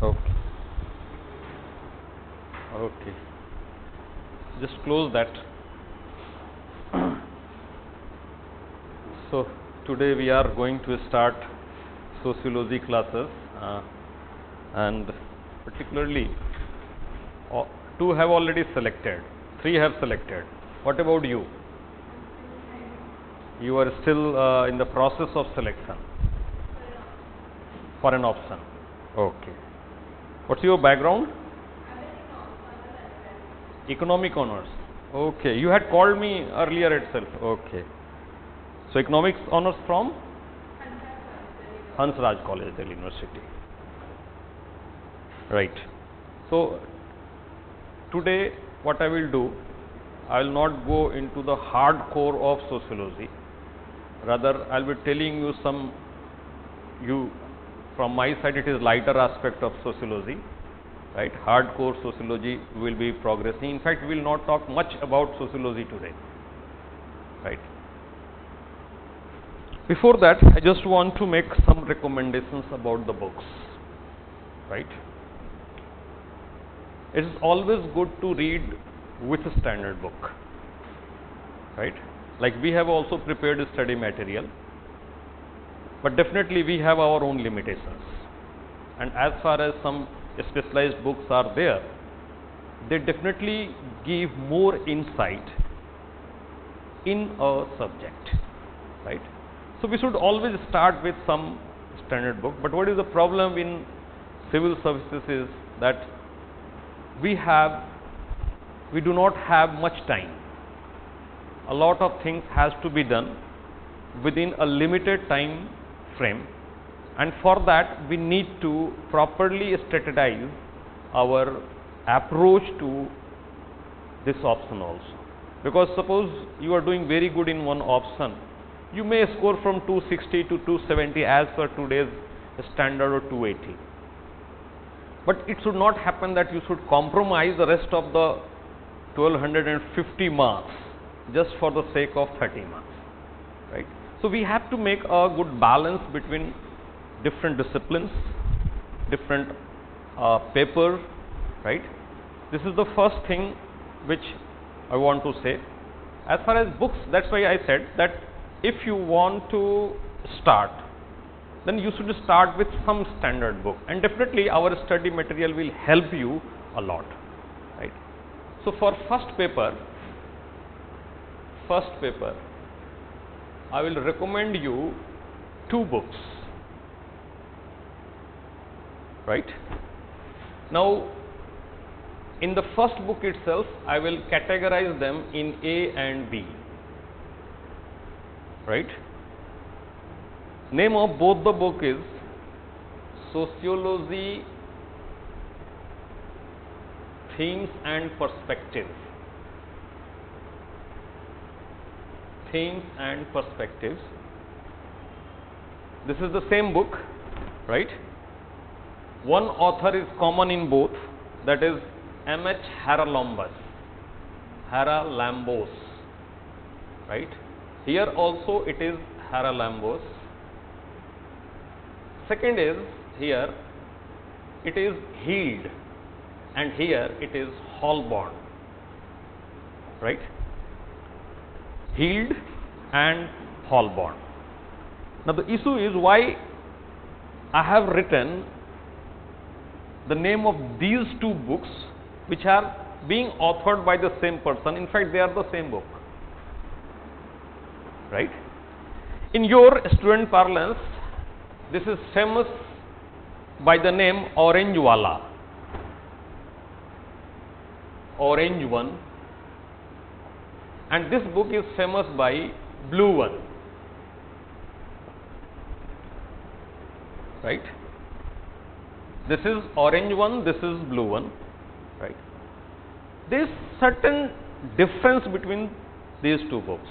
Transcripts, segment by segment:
Okay. Okay. Just close that. So today we are going to start sociology classes, and particularly two have already selected, three have selected. What about you? You are still in the process of selection for an option. Okay. What's your background? Economic honors. Okay. You had called me earlier itself. Okay. So economics honors from Hansraj College, Delhi University. Right. So today what I will do, I will not go into the hardcore of sociology. Rather, I will be telling you from my side it is lighter aspect of sociology, right? Hardcore sociology will be progressing. In fact, we will not talk much about sociology today, right? Before that, I just want to make some recommendations about the books, right? It is always good to read with a standard book, right? Like we have also prepared study material, but definitely we have our own limitations. And as far as some specialized books are there, they definitely give more insight in a subject, right? So we should always start with some standard book. But what is the problem in civil services is that we do not have much time. A lot of things has to be done within a limited time frame, and for that we need to properly strategize our approach to this option also. Because suppose you are doing very good in one option, you may score from 260 to 270 as per today's standard, or 280. But it should not happen that you should compromise the rest of the 1250 marks just for the sake of 30 marks, right? So we have to make a good balance between different disciplines, different papers, right? This is the first thing which I want to say. As far as books, that's why I said that if you want to start, then you should start with some standard book, and definitely our study material will help you a lot, right? So for first paper, I will recommend you two books, right? Now in the first book itself, I will categorize them in A and B, right? Name of both the book is Sociology Themes and Perspectives. Themes and Perspectives. This is the same book, right? One author is common in both, that is M.H. Haralambous, right? Here also it is Haralambous. Second is, here it is Heald, and here it is Holborn, right? Heald and Holborn. Now the issue is why I have written the name of these two books, which are being authored by the same person. In fact, they are the same book, right? In your student parlance, this is famous by the name Orange Wala, Orange One, and this book is famous by Blue One, right? This is Orange One, this is Blue One, right? There is certain difference between these two books.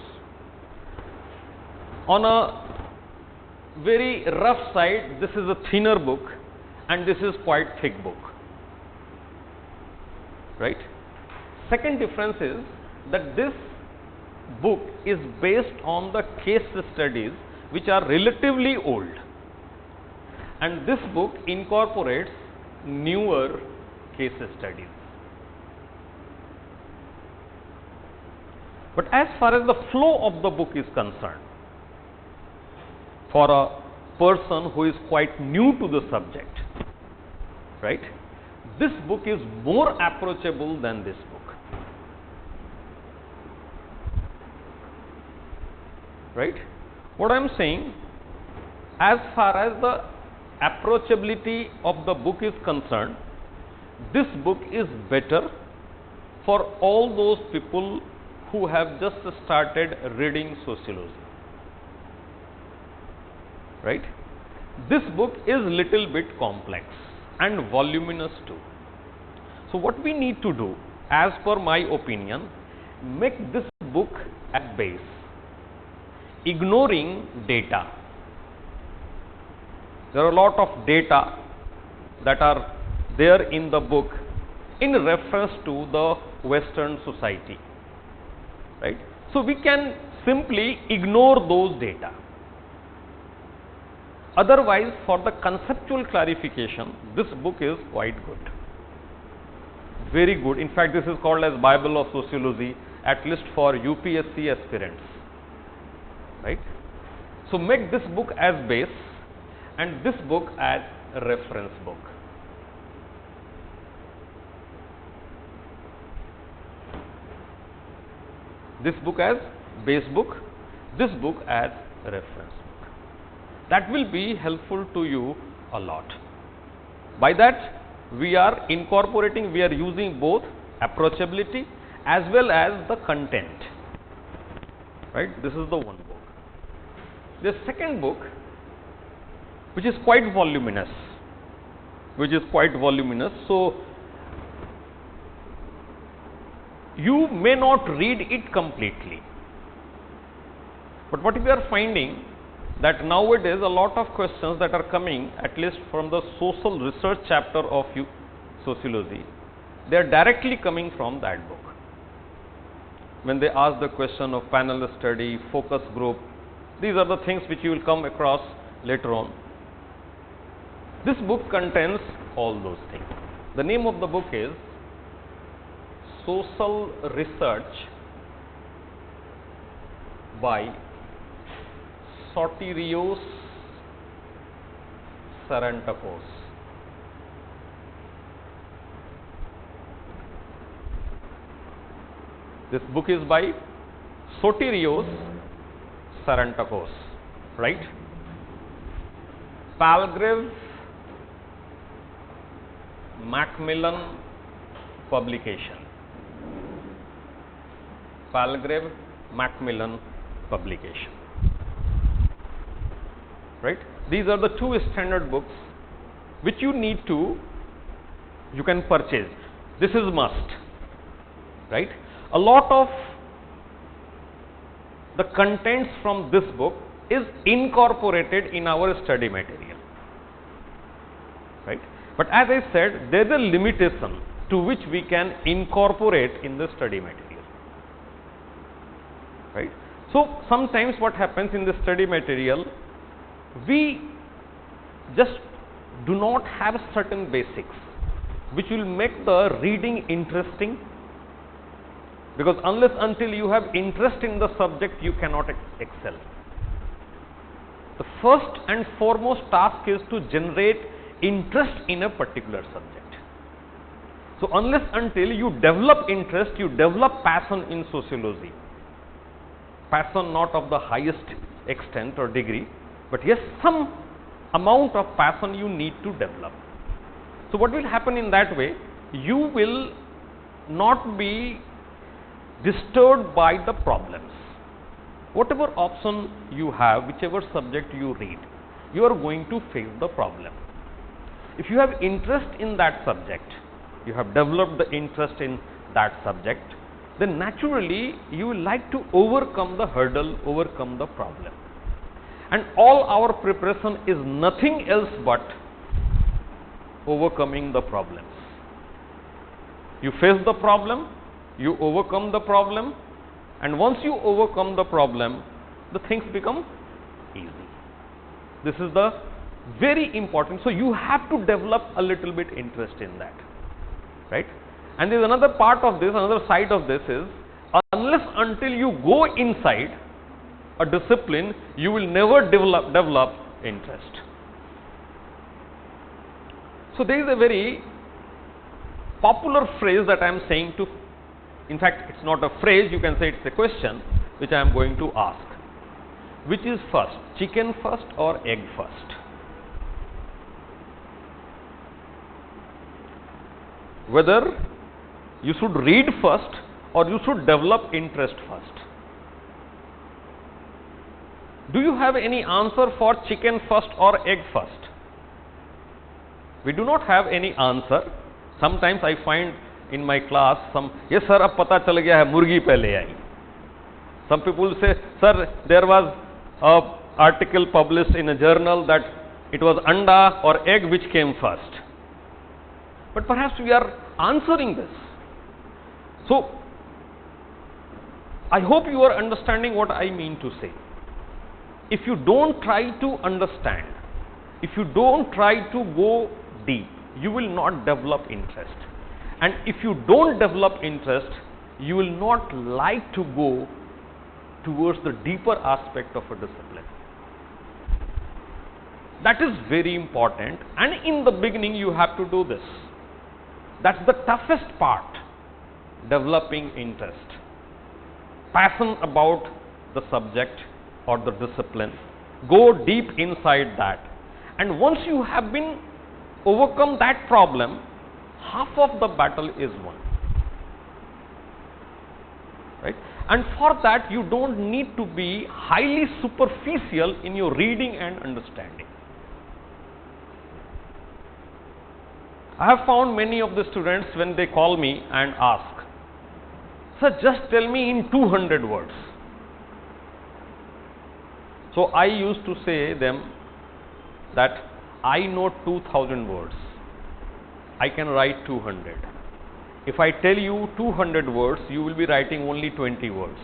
On a very rough side, this is a thinner book, and this is quite thick book, right? Second difference is that this book is based on the case studies which are relatively old, and this book incorporates newer case studies. But as far as the flow of the book is concerned, for a person who is quite new to the subject, right, this book is more approachable than this book, right. What I am saying, as far as the approachability of the book is concerned, this book is better for all those people who have just started reading sociology, right. This book is little bit complex and voluminous too. So what we need to do, as per my opinion, make this book at base, ignoring data. There are a lot of data that are there in the book in reference to the Western society, right. So we can simply ignore those data. Otherwise, for the conceptual clarification, this book is quite good, very good. In fact, this is called as Bible of Sociology, at least for UPSC aspirants, right. So make this book as base and this book as reference book. This book as base book, this book as reference book. That will be helpful to you a lot. By that, we are incorporating, we are using both approachability as well as the content, right. This is the one book. The second book, which is quite voluminous, so you may not read it completely, but what we are finding, that nowadays a lot of questions that are coming, at least from the social research chapter of sociology, they are directly coming from that book. When they ask the question of panel study, focus group, these are the things which you will come across later on. This book contains all those things. The name of the book is Social Research by Soterios Sarantakos. This book is by Soterios Sarantakos, right. Palgrave Macmillan publication. Palgrave Macmillan publication, right. These are the two standard books which you can purchase. This is must, right. A lot of the contents from this book is incorporated in our study material, right. But as I said, there is a limitation to which we can incorporate in the study material, right. So sometimes what happens in the study material, we just do not have certain basics which will make the reading interesting, because unless until you have interest in the subject, you cannot excel. The first and foremost task is to generate interest in a particular subject. So unless until you develop interest, you develop passion in sociology, passion not of the highest extent or degree, but yes, some amount of passion you need to develop. So what will happen in that way, you will not be disturbed by the problems. Whatever option you have, whichever subject you read, you are going to face the problem. If you have interest in that subject, you have developed the interest in that subject, then naturally you will like to overcome the hurdle, overcome the problem. And all our preparation is nothing else but overcoming the problems. You face the problem, you overcome the problem, and once you overcome the problem, the things become easy. This is the Very important. So you have to develop a little bit interest in that, right? And there is another part of this, another side of this is, unless until you go inside a discipline, you will never develop interest. So there is a very popular phrase that I am saying to, in fact, it's not a phrase, you can say it's a question which I am going to ask. Which is first, chicken first or egg first? Whether you should read first or you should develop interest first. Do you have any answer for chicken first or egg first? We do not have any answer. Sometimes I find in my class some, yes sir, ab pata chal gaya hai, murgi pehle aayi. Some people say, sir, there was an article published in a journal that it was anda or egg which came first. But perhaps we are answering this. So, I hope you are understanding what I mean to say. If you don't try to understand, if you don't try to go deep, you will not develop interest. And if you don't develop interest, you will not like to go towards the deeper aspect of a discipline. That is very important, and in the beginning you have to do this. That's the toughest part, developing interest, passion about the subject or the discipline. Go deep inside that, and once you have been overcome that problem, half of the battle is won, right? And for that you don't need to be highly superficial in your reading and understanding. I have found many of the students, when they call me and ask, sir, just tell me in 200 words. So I used to say them that I know 2000 words. I can write 200. If I tell you 200 words, you will be writing only 20 words.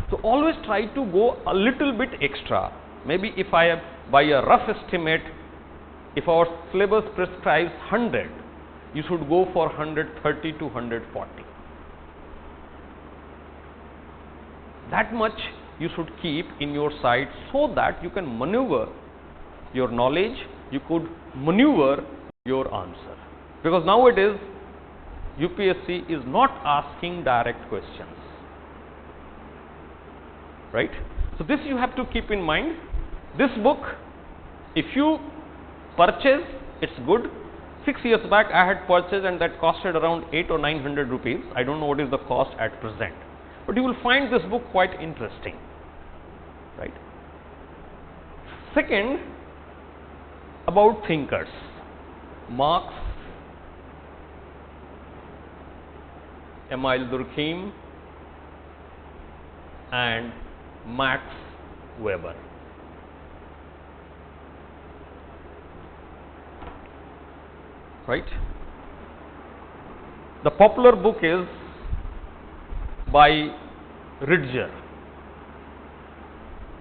So always try to go a little bit extra. Maybe if I have, by a rough estimate, if our syllabus prescribes 100, you should go for 130 to 140. That much you should keep in your sight so that you can maneuver your knowledge, you could maneuver your answer. Because nowadays UPSC is not asking direct questions, right? So this you have to keep in mind. This book, if you purchase, it's good. 6 years back I had purchased and that costed around 800 or 900 rupees. I don't know what is the cost at present, but you will find this book quite interesting, right? Second, about thinkers, Marx, Emile Durkheim and Max Weber. Right? The popular book is by Ridger.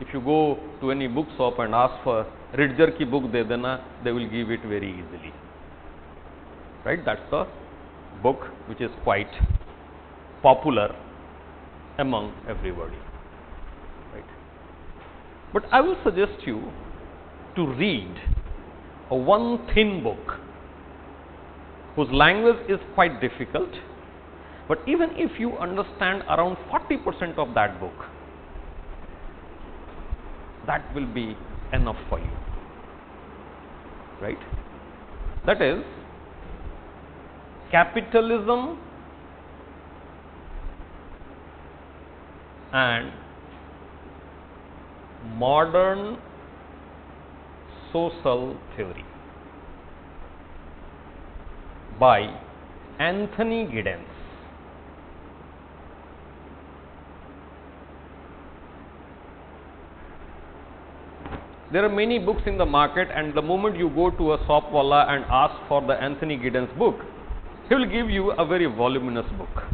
If you go to any book shop and ask for Ridger ki book de dena, they will give it very easily. Right? That's the book which is quite popular among everybody. Right? But I will suggest you to read a one thin book whose language is quite difficult, but even if you understand around 40% of that book, that will be enough for you, right? That is Capitalism and Modern Social Theory by Anthony Giddens. There are many books in the market, and the moment you go to a shop wala and ask for the Anthony Giddens book, he will give you a very voluminous book.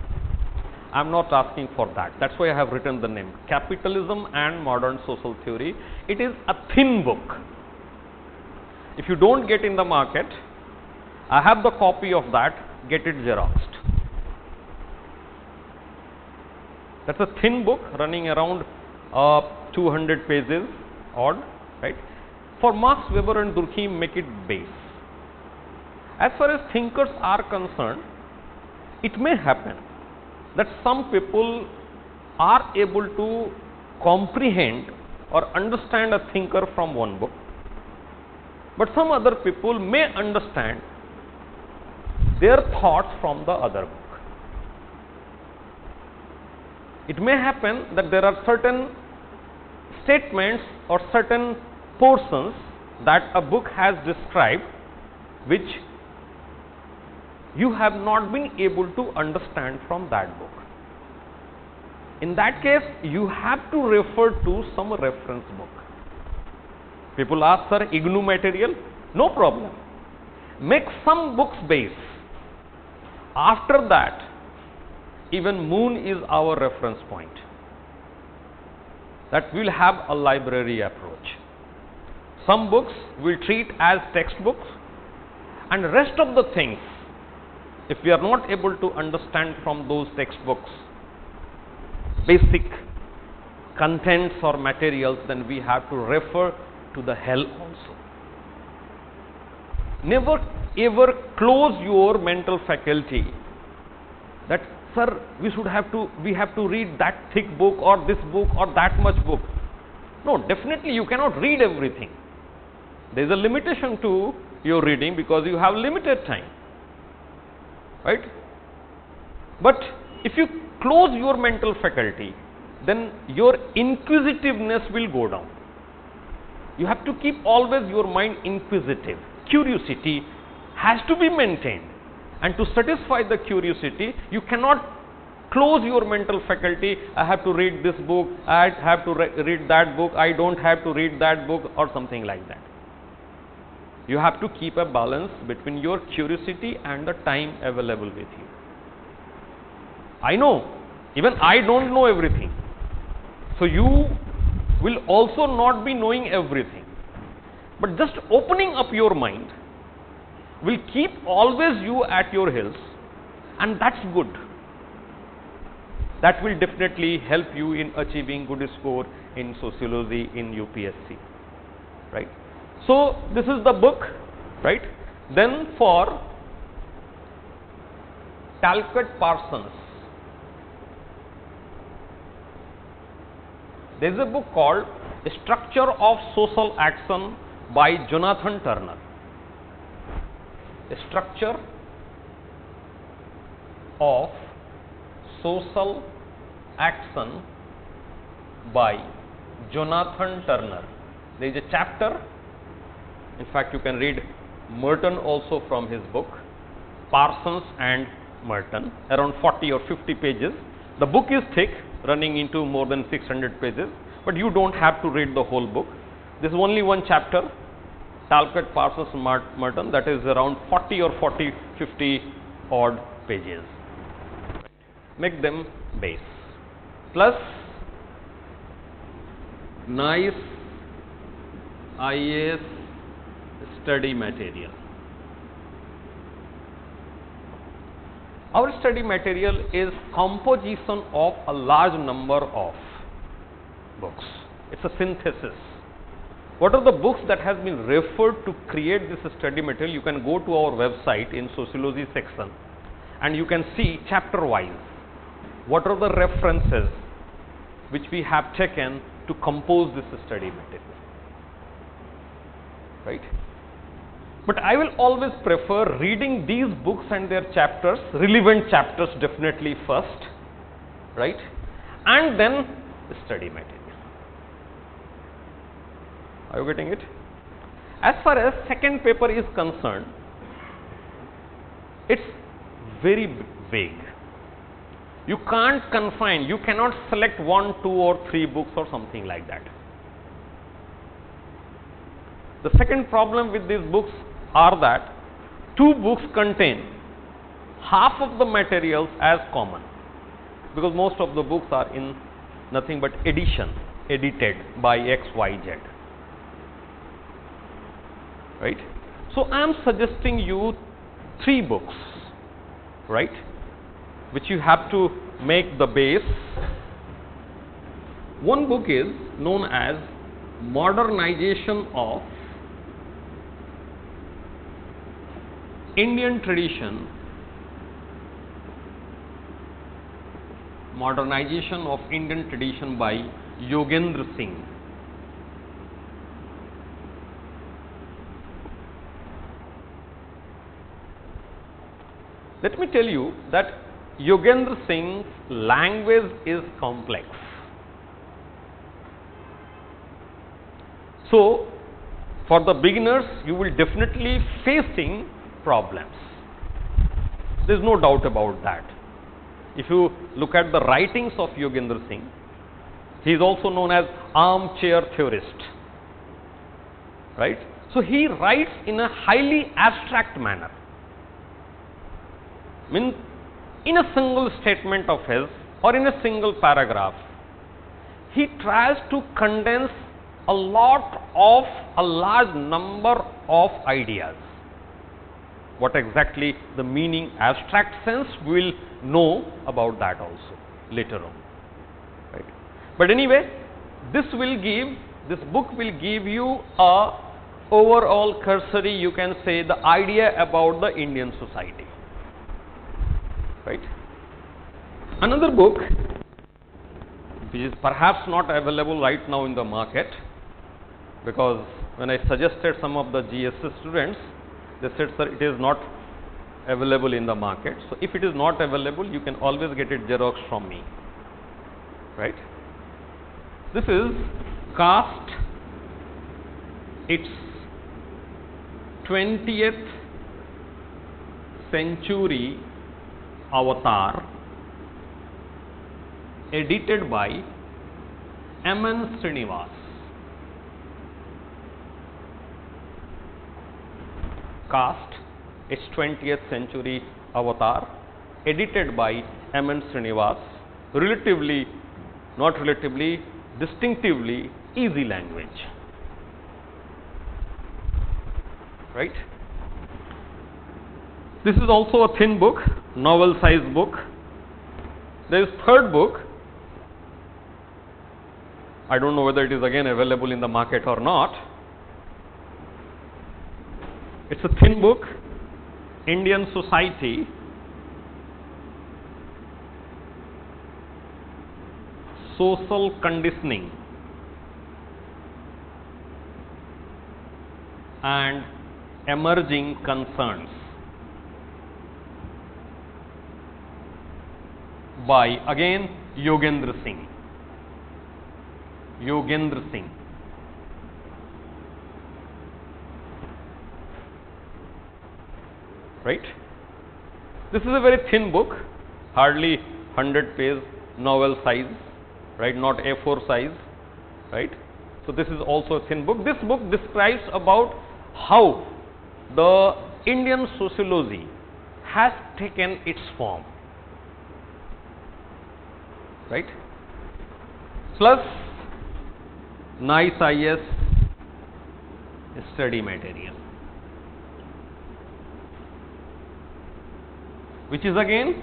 I am not asking for that. That's why I have written the name, Capitalism and Modern Social Theory. It is a thin book. If you don't get in the market, I have the copy of that, get it xeroxed. That's a thin book running around 200 pages odd, right? For Marx, Weber and Durkheim, make it base. As far as thinkers are concerned, it may happen that some people are able to comprehend or understand a thinker from one book, but some other people may understand their thoughts from the other book. It may happen that there are certain statements or certain portions that a book has described which you have not been able to understand from that book. In that case, you have to refer to some reference book. People ask, sir, IGNOU material? No problem. Make some books base. After that, even Moon is our reference point. That will have a library approach. Some books will treat as textbooks, and rest of the things, if we are not able to understand from those textbooks basic contents or materials, then we have to refer to the help also. Never ever close your mental faculty that, sir, we have to read that thick book or this book or that much book. No, definitely you cannot read everything. There is a limitation to your reading because you have limited time, right? But if you close your mental faculty, then your inquisitiveness will go down. You have to keep always your mind inquisitive. Curiosity has to be maintained, and to satisfy the curiosity, you cannot close your mental faculty. I have to read this book, I have to read that book, I don't have to read that book, or something like that. You have to keep a balance between your curiosity and the time available with you. I know, even I don't know everything. So you will also not be knowing everything. But just opening up your mind will keep always you at your heels, and that's good. That will definitely help you in achieving good score in sociology in UPSC, right? So this is the book, right? Then for Talcott Parsons, there is a book called Structure of Social Action by Jonathan Turner. Structure of Social Action by Jonathan Turner. There is a chapter. In fact, you can read Merton also from his book, Parsons and Merton, around 40 or 50 pages. The book is thick, running into more than 600 pages, but you don't have to read the whole book. This is only one chapter, Talcott, Parsons, Merton, that is around 40 or 50 odd pages. Make them base. Plus nice IAS study material. Our study material is composition of a large number of books. It's a synthesis. What are the books that has been referred to create this study material? You can go to our website in sociology section and you can see chapter wise what are the references which we have taken to compose this study material, right? But I will always prefer reading these books and their chapters, relevant chapters definitely first, right? And then study material. Are you getting it? As far as second paper is concerned, it's very vague. You can't confine, you cannot select 1, 2 or 3 books or something like that. The second problem with these books are that 2 books contain half of the materials as common, because most of the books are in nothing but edited by X, Y, Z. right? So I am suggesting you 3 books, right, which you have to make the base. One book is known as Modernization of Indian Tradition, Modernization of Indian Tradition by Yogendra Singh. Let me tell you that Yogendra Singh's language is complex. So, for the beginners, you will definitely facing problems. There is no doubt about that. If you look at the writings of Yogendra Singh, he is also known as armchair theorist, right? So, he writes in a highly abstract manner. Means in a single statement of his or in a single paragraph, he tries to condense a large number of ideas. What exactly the meaning, abstract sense, we will know about that also later on, right? But anyway, this book will give you a overall cursory, you can say, the idea about the Indian society, right? Another book which is perhaps not available right now in the market, because when I suggested some of the GSS students, they said, sir, it is not available in the market. So if it is not available, you can always get it Xerox from me, right? This is Caste, its 20th century avatar, edited by M.N. Srinivas. Caste, its 20th century avatar, edited by M.N. Srinivas. Distinctively easy language, right? This is also a thin book, novel size book. There is third book. I don't know whether it is again available in the market or not. It's a thin book, Indian Society, Social Conditioning and Emerging Concerns, by again Yogendra Singh. Right? This is a very thin book, hardly 100-page novel size, right? Not A4 size, right? So this is also a thin book. This book describes about how the Indian sociology has taken its form, right? Plus nice IS study material, which is again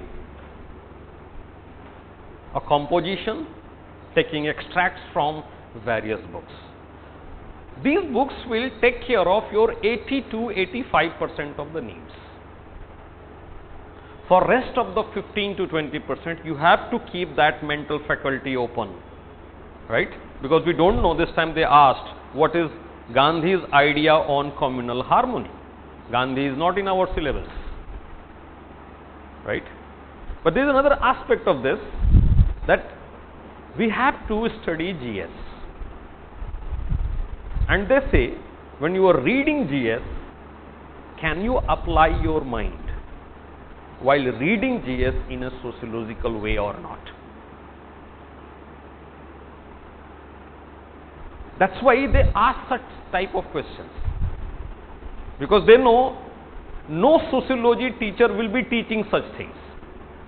a composition taking extracts from various books. These books will take care of your 80 to 85% of the needs. For rest of the 15 to 20%, you have to keep that mental faculty open, right? Because we don't know, this time they asked, what is Gandhi's idea on communal harmony? Gandhi is not in our syllabus, right? But there is another aspect of this, that we have to study GS. And they say, when you are reading GS, can you apply your mind while reading GS in a sociological way or not? That's why they ask such type of questions, because they know no sociology teacher will be teaching such things,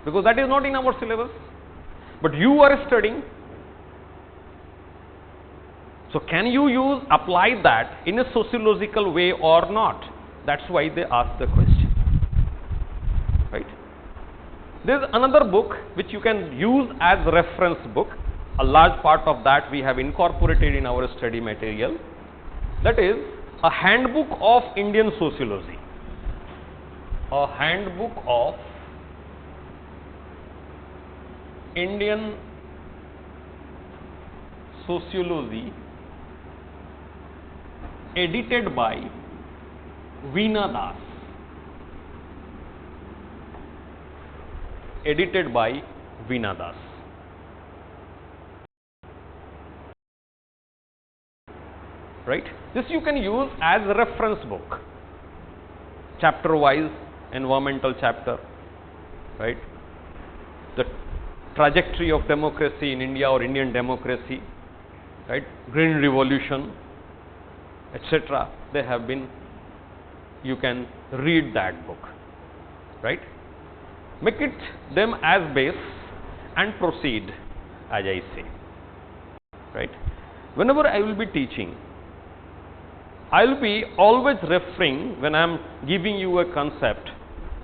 because that is not in our syllabus. But you are studying, So can you apply that in a sociological way or not? That's why they ask the question, right? There is another book which you can use as reference book. A large part of that we have incorporated in our study material. That is a handbook of Indian sociology. A handbook of Indian sociology, edited by Veena Das. Edited by Veena Das. Right? This you can use as a reference book. Chapter wise, environmental chapter, right? The trajectory of democracy in India or Indian democracy, right? Green revolution, etc. They have been, you can read that book, right? Make it them as base and proceed as I say, right? Whenever I will be teaching, I will be always referring, when I am giving you a concept,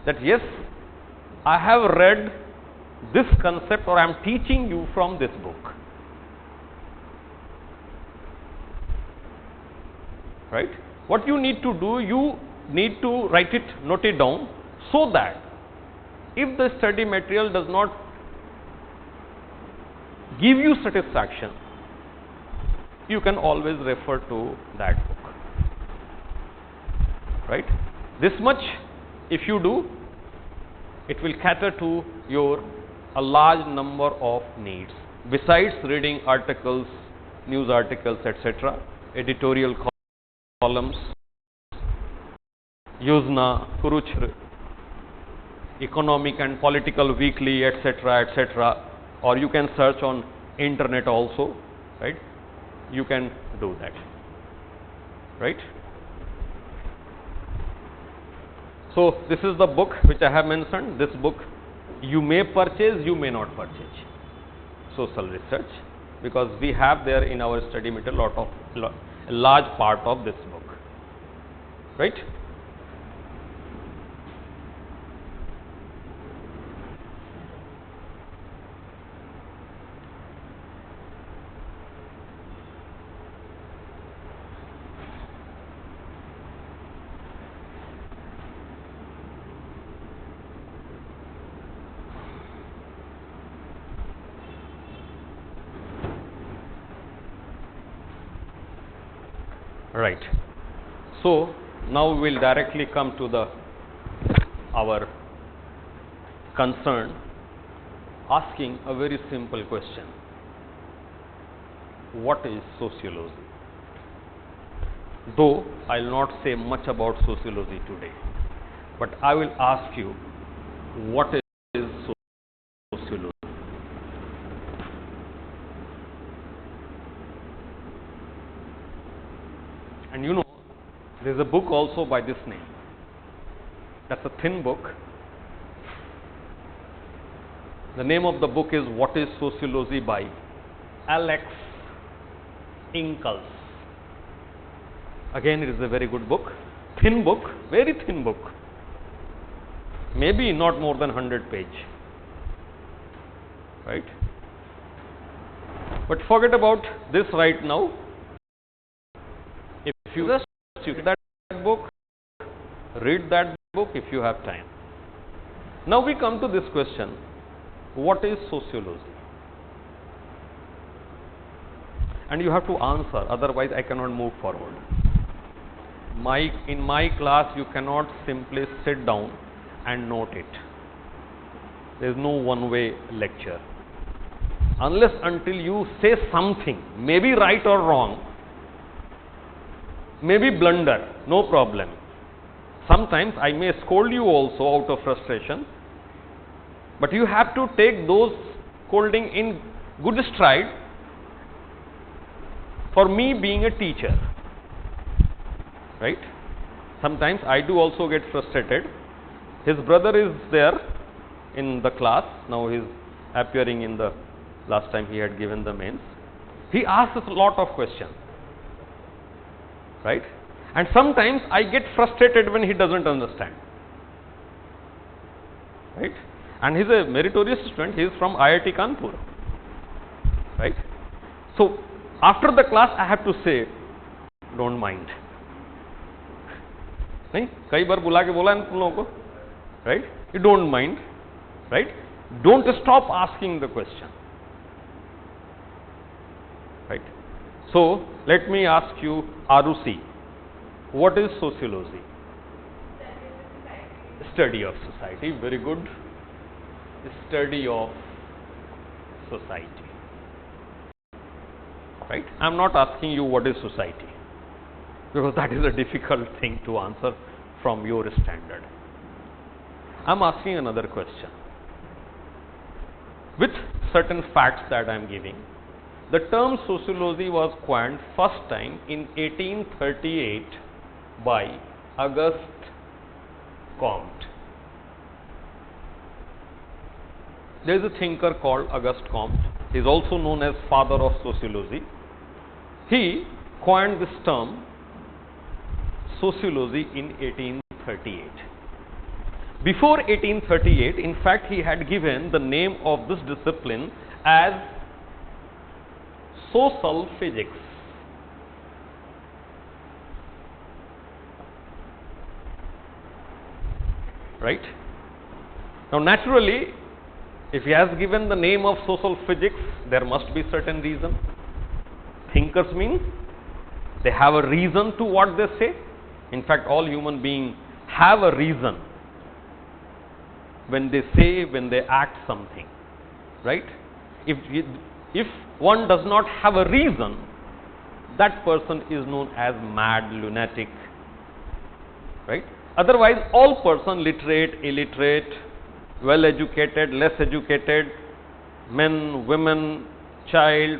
that yes, I have read this concept or I am teaching you from this book, right? What you need to do, you need to write it, note it down, so that if the study material does not give you satisfaction, you can always refer to that book, right? This much if you do, it will cater to your a large number of needs. Besides reading articles, news articles, etc., editorial columns, Yojna, Kurukshetra, economic and political weekly, etc., etc., or you can search on internet also, right? You can do that, right? So this is the book which I have mentioned. This book you may purchase, you may not purchase. Social research, because we have there in our study material a large part of this book, right? Right. So now we will directly come to our concern, asking a very simple question: what is sociology? Though I will not say much about sociology today, but I will ask you, what is sociology? And you know, there is a book also by this name. That's a thin book. The name of the book is What is Sociology by Alex Ingalls. Again, it is a very good book. Thin book, very thin book. Maybe not more than 100 pages. Right? But forget about this right now. If you just read that book, read that book if you have time. Now we come to this question: what is sociology? And you have to answer, otherwise I cannot move forward. In my class, you cannot simply sit down and note it. There is no one-way lecture. Unless until you say something, maybe right or wrong, maybe blunder, no problem. Sometimes I may scold you also out of frustration, but you have to take those scolding in good stride for me being a teacher, right? Sometimes I do also get frustrated. His brother is there in the class, now he is appearing in the, last time he had given the mains. He asks a lot of questions. right? And sometimes I get frustrated when he doesn't understand, right? And he's a meritorious student, he is from IIT Kanpur, right? So after the class I have to say, don't mind. नहीं, कई बार बुला के बोला है तुम लोगों को, right? You don't mind, right? Don't stop asking the question, right? So let me ask you, Arusi, what is sociology? Study of society. Very good. Study of society, right? I am not asking you what is society, because that is a difficult thing to answer from your standard. I am asking another question. With certain facts that I am giving, the term sociology was coined first time in 1838 by Auguste Comte. There is a thinker called Auguste Comte. He is also known as father of sociology. He coined this term sociology in 1838. Before 1838, in fact, he had given the name of this discipline as social physics. Right? Now, naturally, if he has given the name of social physics, there must be certain reason. Thinkers mean they have a reason to what they say. In fact, all human beings have a reason when they say, when they act something, right? If one does not have a reason, that person is known as mad, lunatic, right? Otherwise, all person, literate, illiterate, well educated, less educated, men, women, child,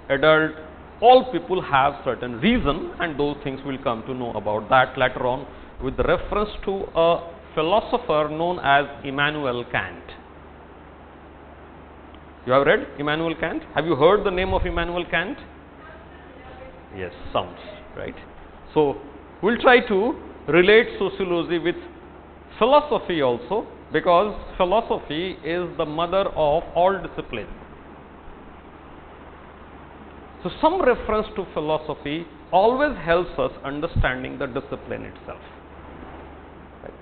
adult, all people have certain reason, and those things we'll come to know about that later on with reference to a philosopher known as Immanuel Kant. You have read Immanuel Kant? Have you heard the name of Immanuel Kant? Yes, sounds right. So we'll try to relate sociology with philosophy also, because philosophy is the mother of all disciplines. So some reference to philosophy always helps us understanding the discipline itself. Right?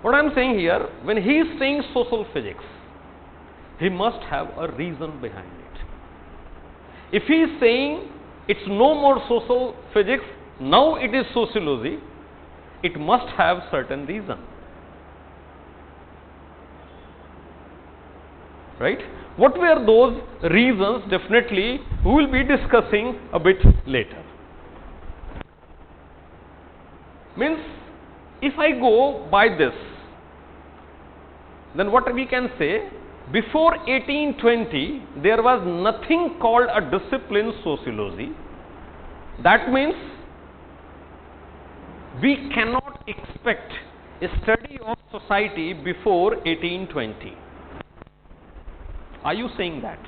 What I am saying here, when he is saying social physics, he must have a reason behind it. If he is saying it's no more social physics, now it is sociology, it must have certain reason. Right? What were those reasons? Definitely we will be discussing a bit later. Means, if I go by this, then what we can say, before 1820 there was nothing called a discipline sociology. That means we cannot expect a study of society before 1820. Are you saying that?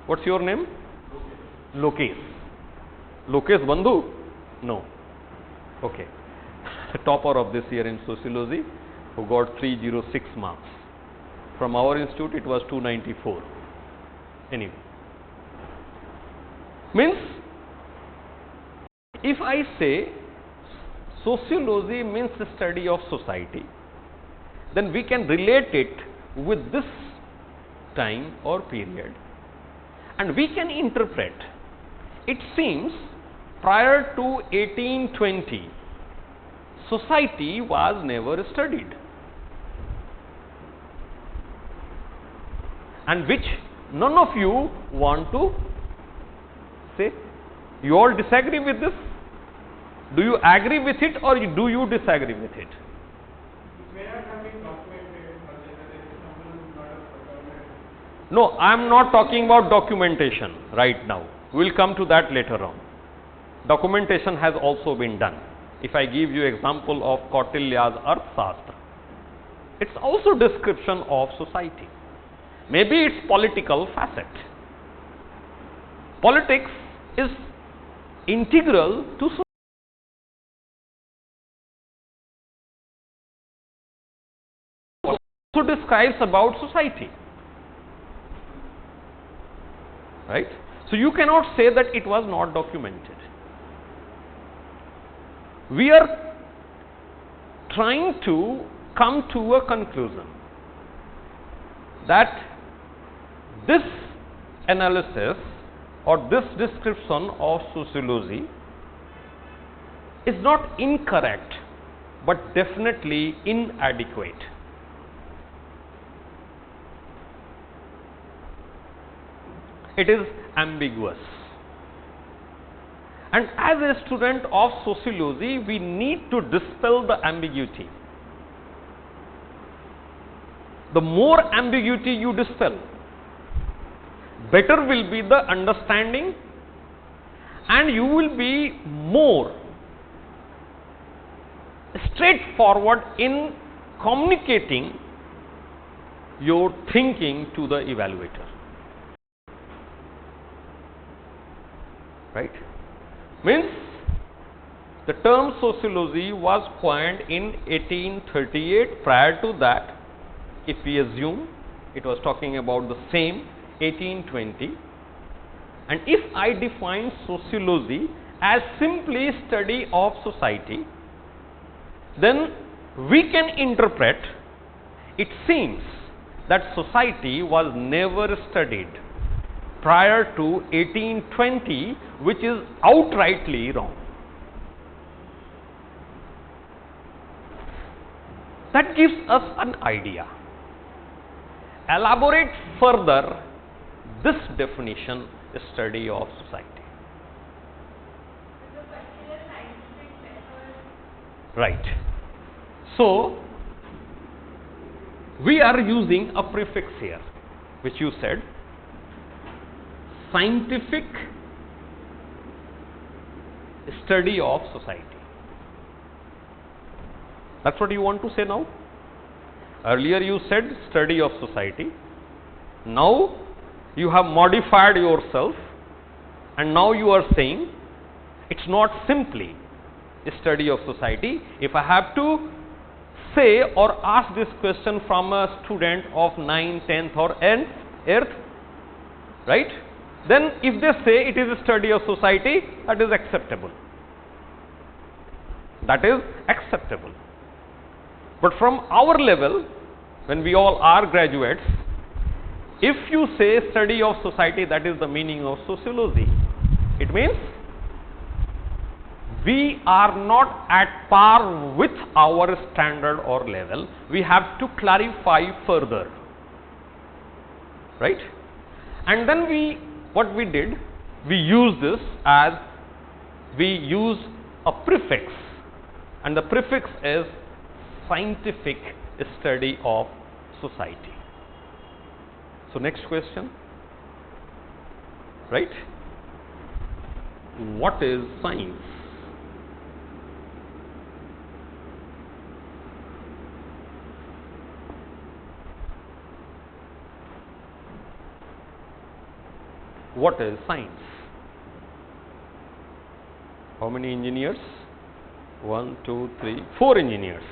What's your name? Lokesh. Lokesh Bandhu? No. Okay. Topper of this year in sociology, who got 306 marks. From our institute it was 294. Anyway. Means, if I say sociology means the study of society, then we can relate it with this time or period, and we can interpret. It seems prior to 1820, society was never studied, and which none of you want to say. You all disagree with this? Do you agree with it or do you disagree with it? No, I am not talking about documentation right now. We will come to that later on. Documentation has also been done. If I give you example of Kautilya's Arthashastra, it's also description of society. maybe its political facet. Politics is integral to also describes about society, right? So you cannot say that it was not documented. We are trying to come to a conclusion that this analysis or this description of sociology is not incorrect, but definitely inadequate. It is ambiguous. And as a student of sociology, we need to dispel the ambiguity. The more ambiguity you dispel, better will be the understanding, and you will be more straightforward in communicating your thinking to the evaluator. Right? Means the term sociology was coined in 1838. Prior to that, if we assume it was talking about the same 1820, and if I define sociology as simply study of society, then we can interpret it seems that society was never studied prior to 1820, which is outrightly wrong. That gives us an idea. Elaborate further this definition, study of society. Right. So, we are using a prefix here, which you said, scientific study of society. That's what you want to say now? Earlier you said study of society. Now you have modified yourself, and now you are saying it's not simply a study of society. If I have to say or ask this question from a student of 9th, 10th or 8th, right? Then if they say it is a study of society, that is acceptable. That is acceptable. But from our level, when we all are graduates, if you say study of society, that is the meaning of sociology. It means we are not at par with our standard or level. We have to clarify further, right? And then what we did, we use this as, we use a prefix, and the prefix is scientific study of society. So next question, right? What is science? What is science? How many engineers? 1, 2, 3, 4 engineers.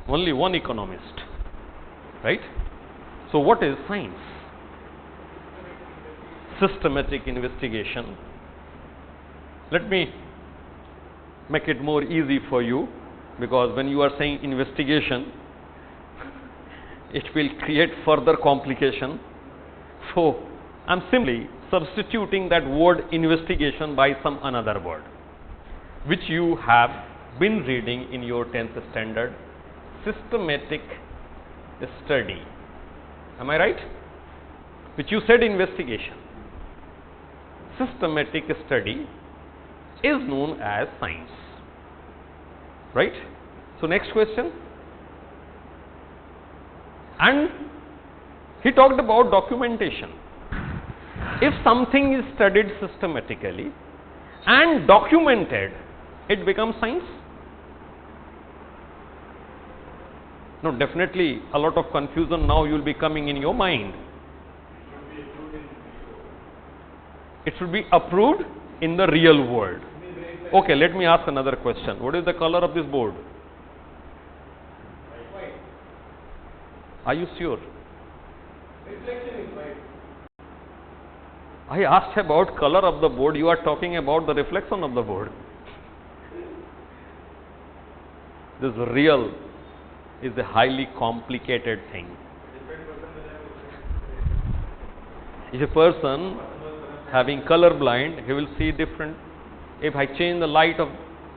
Only one economist, right? So what is science? Systematic investigation. Let me make it more easy for you, because when you are saying investigation, it will create further complication. So I am simply substituting that word investigation by some another word, which you have been reading in your 10th standard, systematic study. Am I right? Which you said investigation. Systematic study is known as science, right? So next question. And he talked about documentation. If something is studied systematically and documented, it becomes science? No, definitely a lot of confusion now will be coming in your mind. It should be approved in the real world. Okay, let me ask another question. What is the color of this board? White. Are you sure? Reflection is white. I asked about color of the board. You are talking about the reflection of the board. This real is a highly complicated thing. If a person having color blind, he will see different. If I change the light of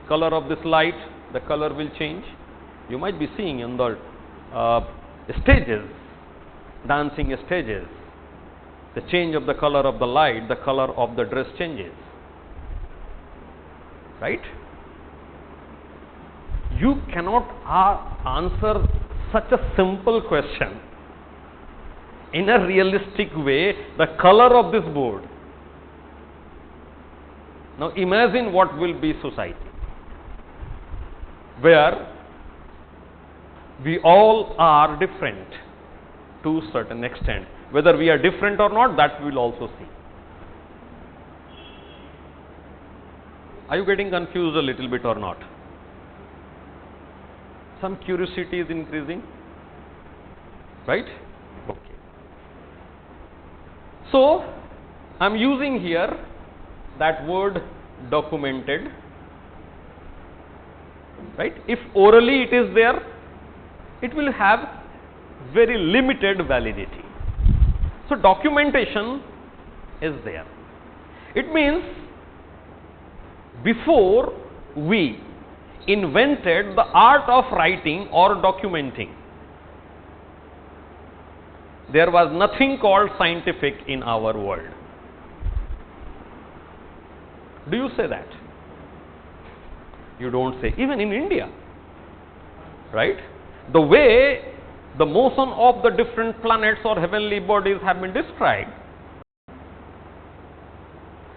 color of this light, the color will change. You might be seeing in the stages, dancing stages, the change of the color of the light, the color of the dress changes. Right? You cannot answer such a simple question in a realistic way, the color of this board. Now imagine what will be society, where we all are different to a certain extent. Whether we are different or not, that we will also see. Are you getting confused a little bit or not? Some curiosity is increasing, right? Okay. So, I am using here that word documented, right? If orally it is there, it will have very limited validity. So, documentation is there. It means before we invented the art of writing or documenting, there was nothing called scientific in our world. Do you say that? You don't say. Even in India, right? The way the motion of the different planets or heavenly bodies have been described,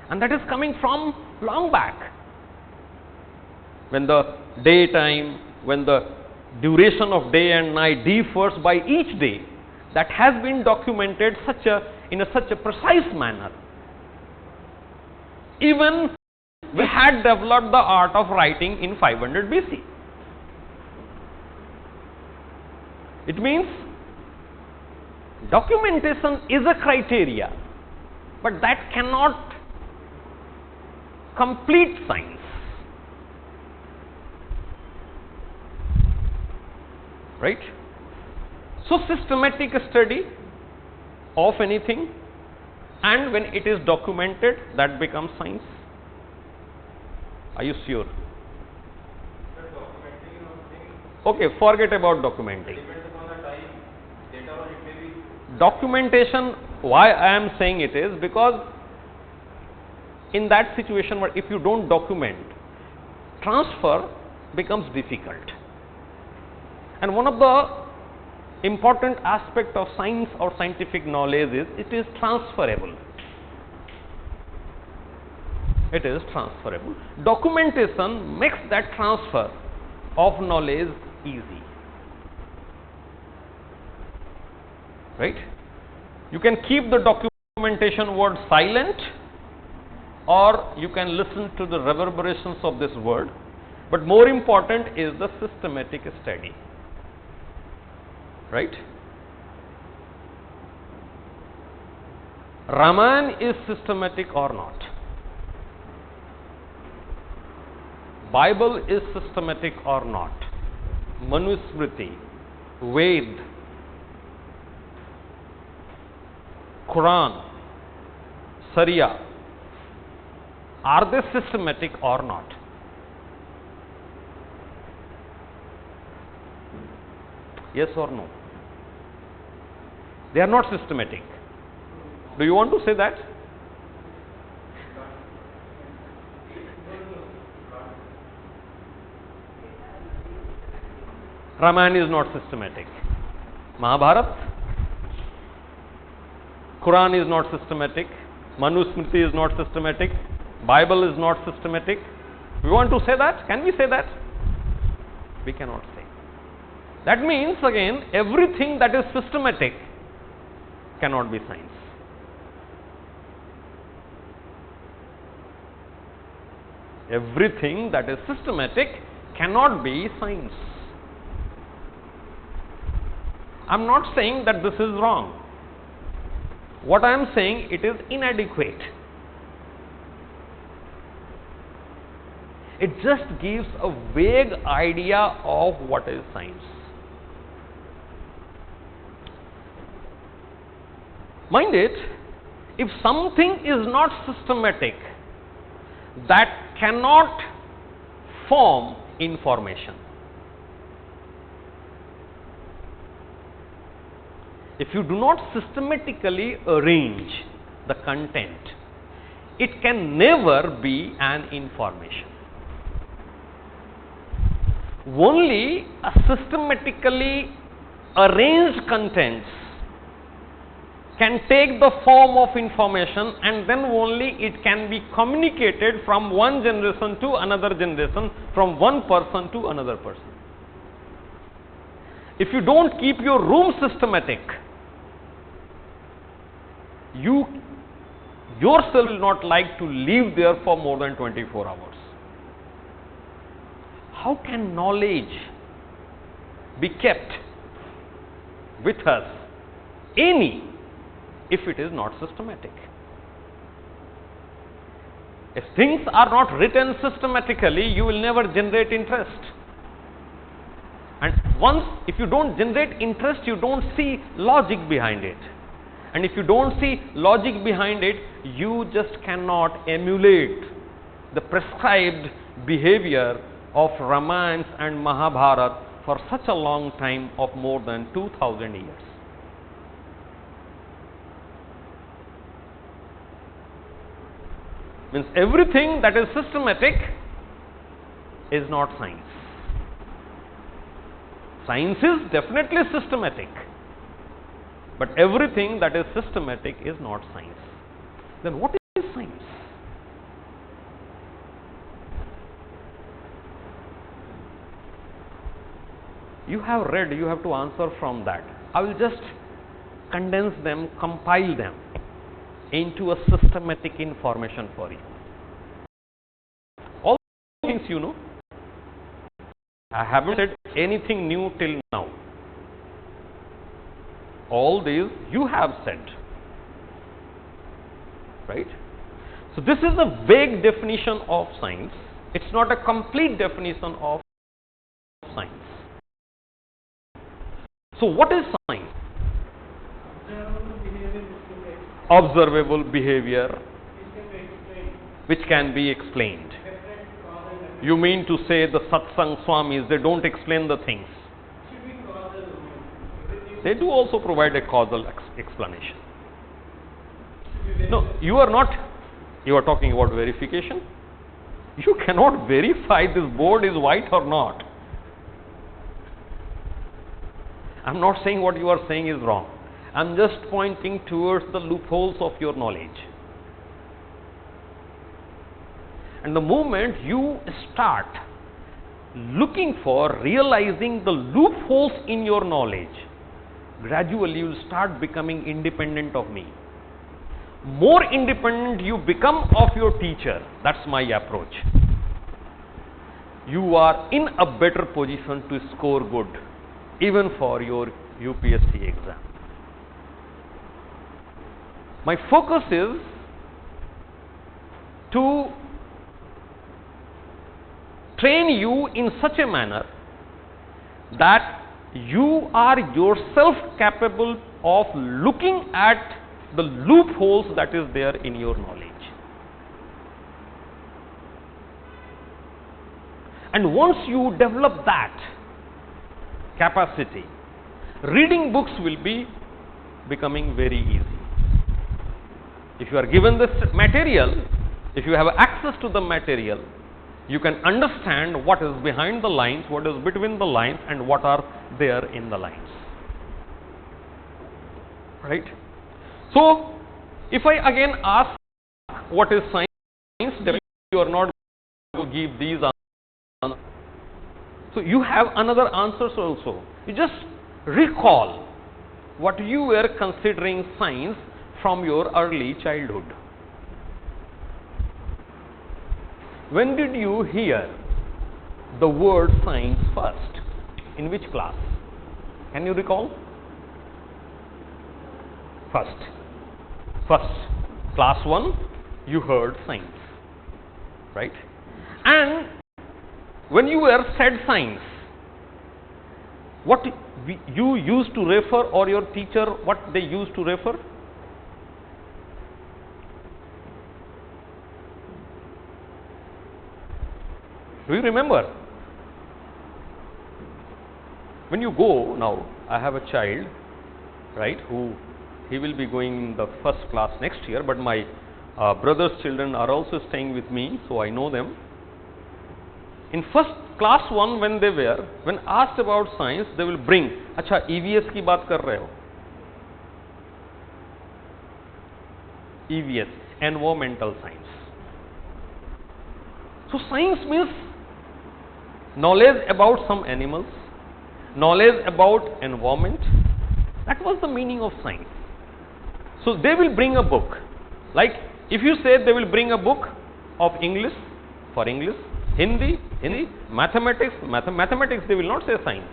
and that is coming from long back. When the daytime, when the duration of day and night differs by each day, that has been documented in such a precise manner. Even we had developed the art of writing in 500 BC. It means documentation is a criteria, but that cannot complete science. Right? So, systematic study of anything, and when it is documented, that becomes science. Are you sure? Okay, forget about documenting. Documentation, why I am saying it is because in that situation where if you don't document, transfer becomes difficult. And one of the important aspect of science or scientific knowledge is it is transferable. It is transferable. Documentation makes that transfer of knowledge easy. Right? You can keep the documentation word silent, or you can listen to the reverberations of this word, but more important is the systematic study. Right? Ramayana is systematic or not? Bible is systematic or not? Manusmriti, Ved, Quran, Sharia, are they systematic or not? Yes or no? They are not systematic. Do you want to say that? Ramayana is not systematic. Mahabharata, Quran is not systematic. Manusmriti is not systematic. Bible is not systematic. We want to say that? Can we say that? We cannot say. That means again, everything that is systematic cannot be science. Everything that is systematic cannot be science. I am not saying that this is wrong. What I am saying, it is inadequate. It just gives a vague idea of what is science. Mind it, if something is not systematic, that cannot form information. If you do not systematically arrange the content, it can never be an information. Only a systematically arranged contents can take the form of information, and then only it can be communicated from one generation to another generation, from one person to another person. If you don't keep your room systematic, you yourself will not like to live there for more than 24 hours. How can knowledge be kept with us, if it is not systematic? If things are not written systematically, you will never generate interest. And once, if you don't generate interest, you don't see logic behind it. And if you don't see logic behind it, you just cannot emulate the prescribed behavior of Ramayana and Mahabharata for such a long time of more than 2000 years. Means everything that is systematic is not science. Science is definitely systematic, but everything that is systematic is not science. Then what is science? You have read, you have to answer from that. I will just condense them, compile them into a systematic information for you. All things you know. I haven't said anything new till now. All these you have said. Right? So this is a vague definition of science. It's not a complete definition of science. So what is science? Observable behavior which can be explained. You mean to say the satsang swamis, they don't explain the things. They do also provide a causal explanation. No, you are talking about verification. You cannot verify this board is white or not. I am not saying what you are saying is wrong. I am just pointing towards the loopholes of your knowledge. And the moment you start looking for realizing the loopholes in your knowledge, gradually you will start becoming independent of me. More independent you become of your teacher. That's my approach. You are in a better position to score good, even for your UPSC exam. My focus is to train you in such a manner that you are yourself capable of looking at the loopholes that is there in your knowledge. And once you develop that capacity, reading books will be becoming very easy. If you are given this material, if you have access to the material, you can understand what is behind the lines, what is between the lines, and what are there in the lines. Right? So, if I again ask what is science, definitely you are not going to give these answers. So, you have another answers also. You just recall what you were considering science from your early childhood. When did you hear the word science first? In which class? Can you recall? First. Class 1, you heard science, right? And when you were said science, what you used to refer, or your teacher, what they used to refer? Do you remember? When you go now, I have a child, right, he will be going in the first class next year, but my brother's children are also staying with me, so I know them. In first class 1, when asked about science, they will bring, अच्छा EVS की बात कर रहे हो? EVS, environmental science. So science means knowledge about some animals, knowledge about environment. That was the meaning of science. So they will bring a book. Like if you say they will bring a book of English, for English, Hindi, mathematics, they will not say science.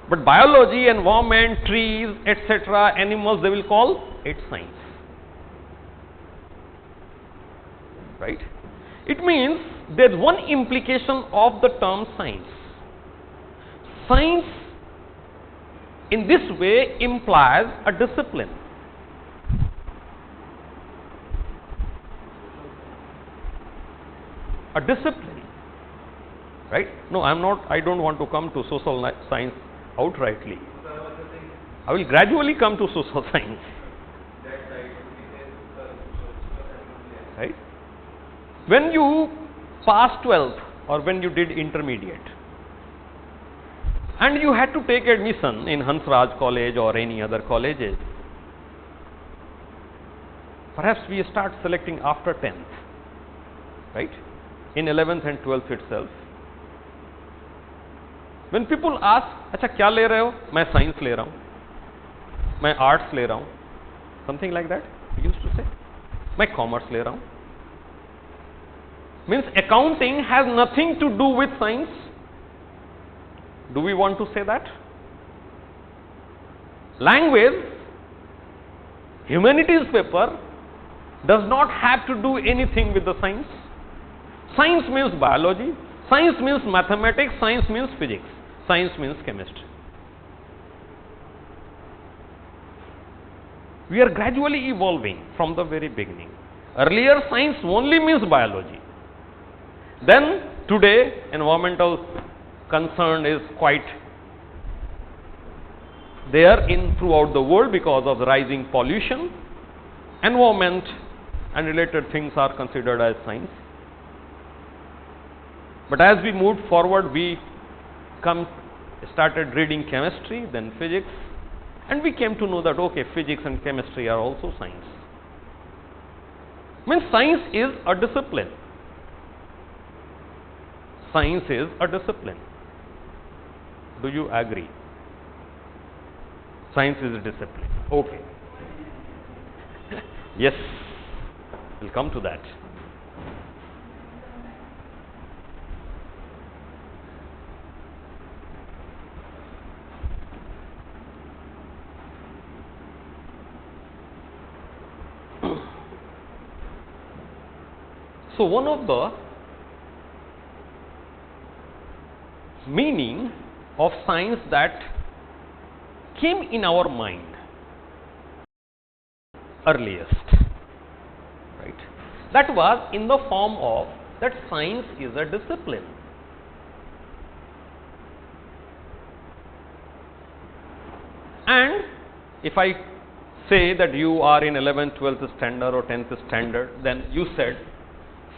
But biology, environment, trees, etc., animals, they will call it science. Right? It means there is one implication of the term science. Science in this way implies a discipline. A discipline, right? No, I don't want to come to social science outrightly. I will gradually come to social science. Right? When you passed 12th or when you did intermediate and you had to take admission in Hansraj College or any other colleges, perhaps we start selecting after 10th, right? In 11th and 12th itself. When people ask, अच्छा क्या ले रहे हो? मैं science ले रहा हूँ, मैं arts ले रहा हूँ, something like that we used to say. मैं commerce ले रहा हूँ. Means accounting has nothing to do with science. Do we want to say that? Language, humanities paper does not have to do anything with the science. Science means biology, science means mathematics, science means physics, science means chemistry. We are gradually evolving from the very beginning. Earlier science only means biology. Then today environmental concern is quite there throughout the world because of the rising pollution. Environment and related things are considered as science. But as we moved forward, we started reading chemistry, then physics, and we came to know that okay, physics and chemistry are also science. Means science is a discipline. Science is a discipline. Do you agree? Science is a discipline. Okay. Yes, we'll come to that. So one of the meaning of science that came in our mind earliest, right, that was in the form of that science is a discipline. And if I say that you are in 11th, 12th standard or 10th standard, then you said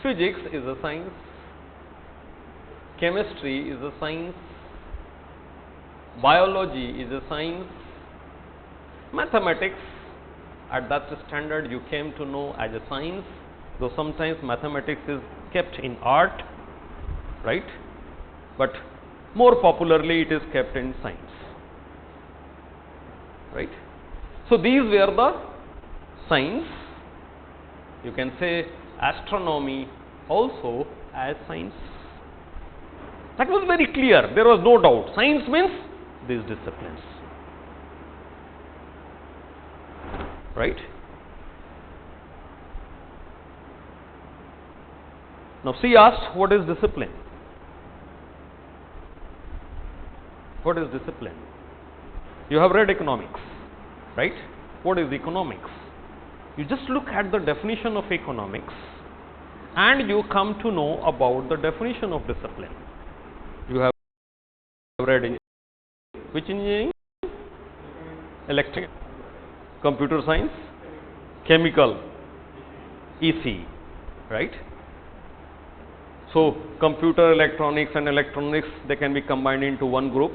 physics is a science, chemistry is a science, biology is a science, mathematics at that standard you came to know as a science, though sometimes mathematics is kept in art, right, but more popularly it is kept in science, right. So these were the science. You can say astronomy, also as science. That was very clear. There was no doubt. Science means these disciplines. Right? Now, C asked, what is discipline? What is discipline? You have read economics, right? What is economics? You just look at the definition of economics and you come to know about the definition of discipline. You have read which engineering? Electric, computer science, chemical, EC, right? So, computer, electronics and electronics, they can be combined into one group.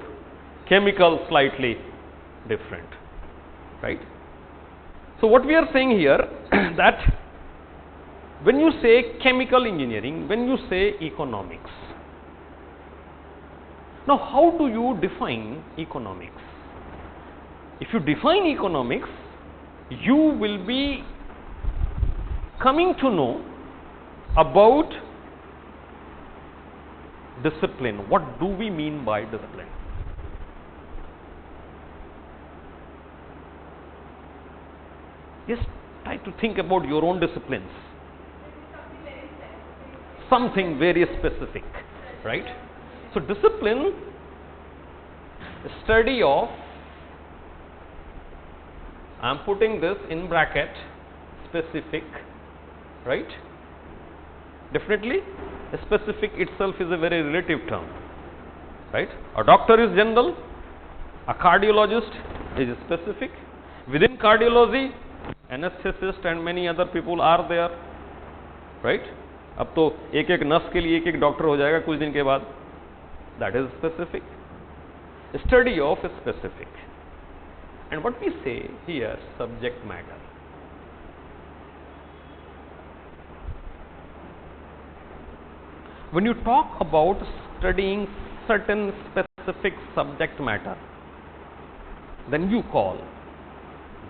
Chemical, slightly different, right? So, what we are saying here that when you say chemical engineering, when you say economics, now how do you define economics? If you define economics, you will be coming to know about discipline. What do we mean by discipline? Just try to think about your own disciplines. Something very specific, right? So, discipline, study of, I am putting this in bracket, specific, right? Definitely, specific itself is a very relative term, right? A doctor is general, a cardiologist is specific. Within cardiology, anesthetist and many other people are there, right? अब तो एक एक नस के लिए एक एक doctor हो जाएगा कुछ दिन के बाद. That is specific. Study of specific. And what we say here, subject matter. When you talk about studying certain specific subject matter, then you call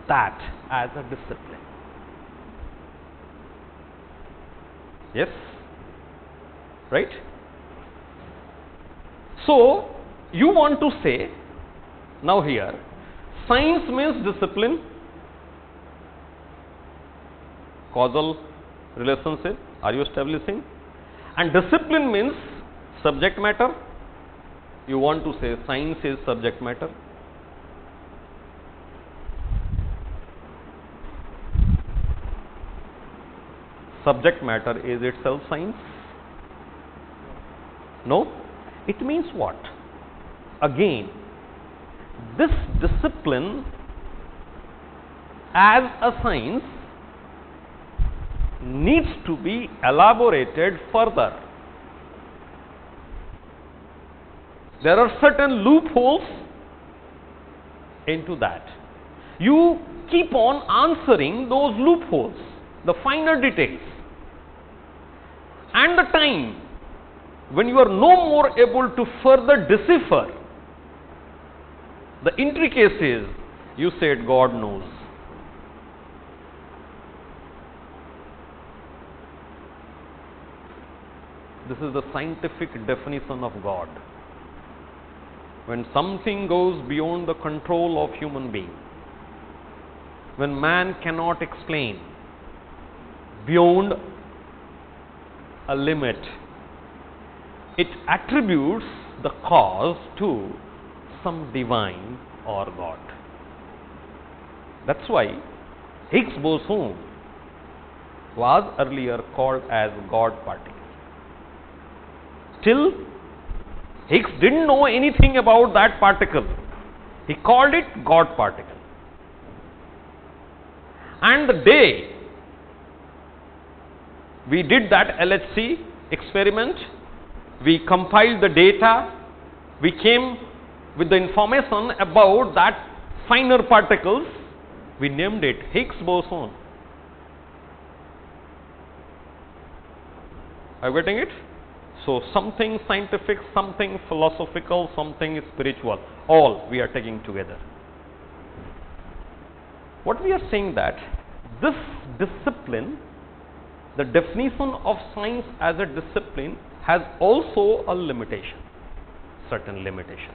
that as a discipline. Yes? Right? So, you want to say, now here, science means discipline, causal relationship, are you establishing? And discipline means subject matter. You want to say science is subject matter. Subject matter is itself science? No? It means what? Again, this discipline as a science needs to be elaborated further. There are certain loopholes into that. You keep on answering those loopholes, the finer details. And the time when you are no more able to further decipher the intricacies, you said God knows. This is the scientific definition of God. When something goes beyond the control of human being, when man cannot explain beyond a limit, it attributes the cause to some divine or God. That's why Higgs boson was earlier called as God particle. Still, Higgs didn't know anything about that particle. He called it God particle. And the day we did that LHC experiment, we compiled the data, we came with the information about that finer particles, we named it Higgs boson. Are you getting it? So, something scientific, something philosophical, something spiritual, all we are taking together. What we are saying that this discipline the definition of science as a discipline has also a limitation, certain limitation.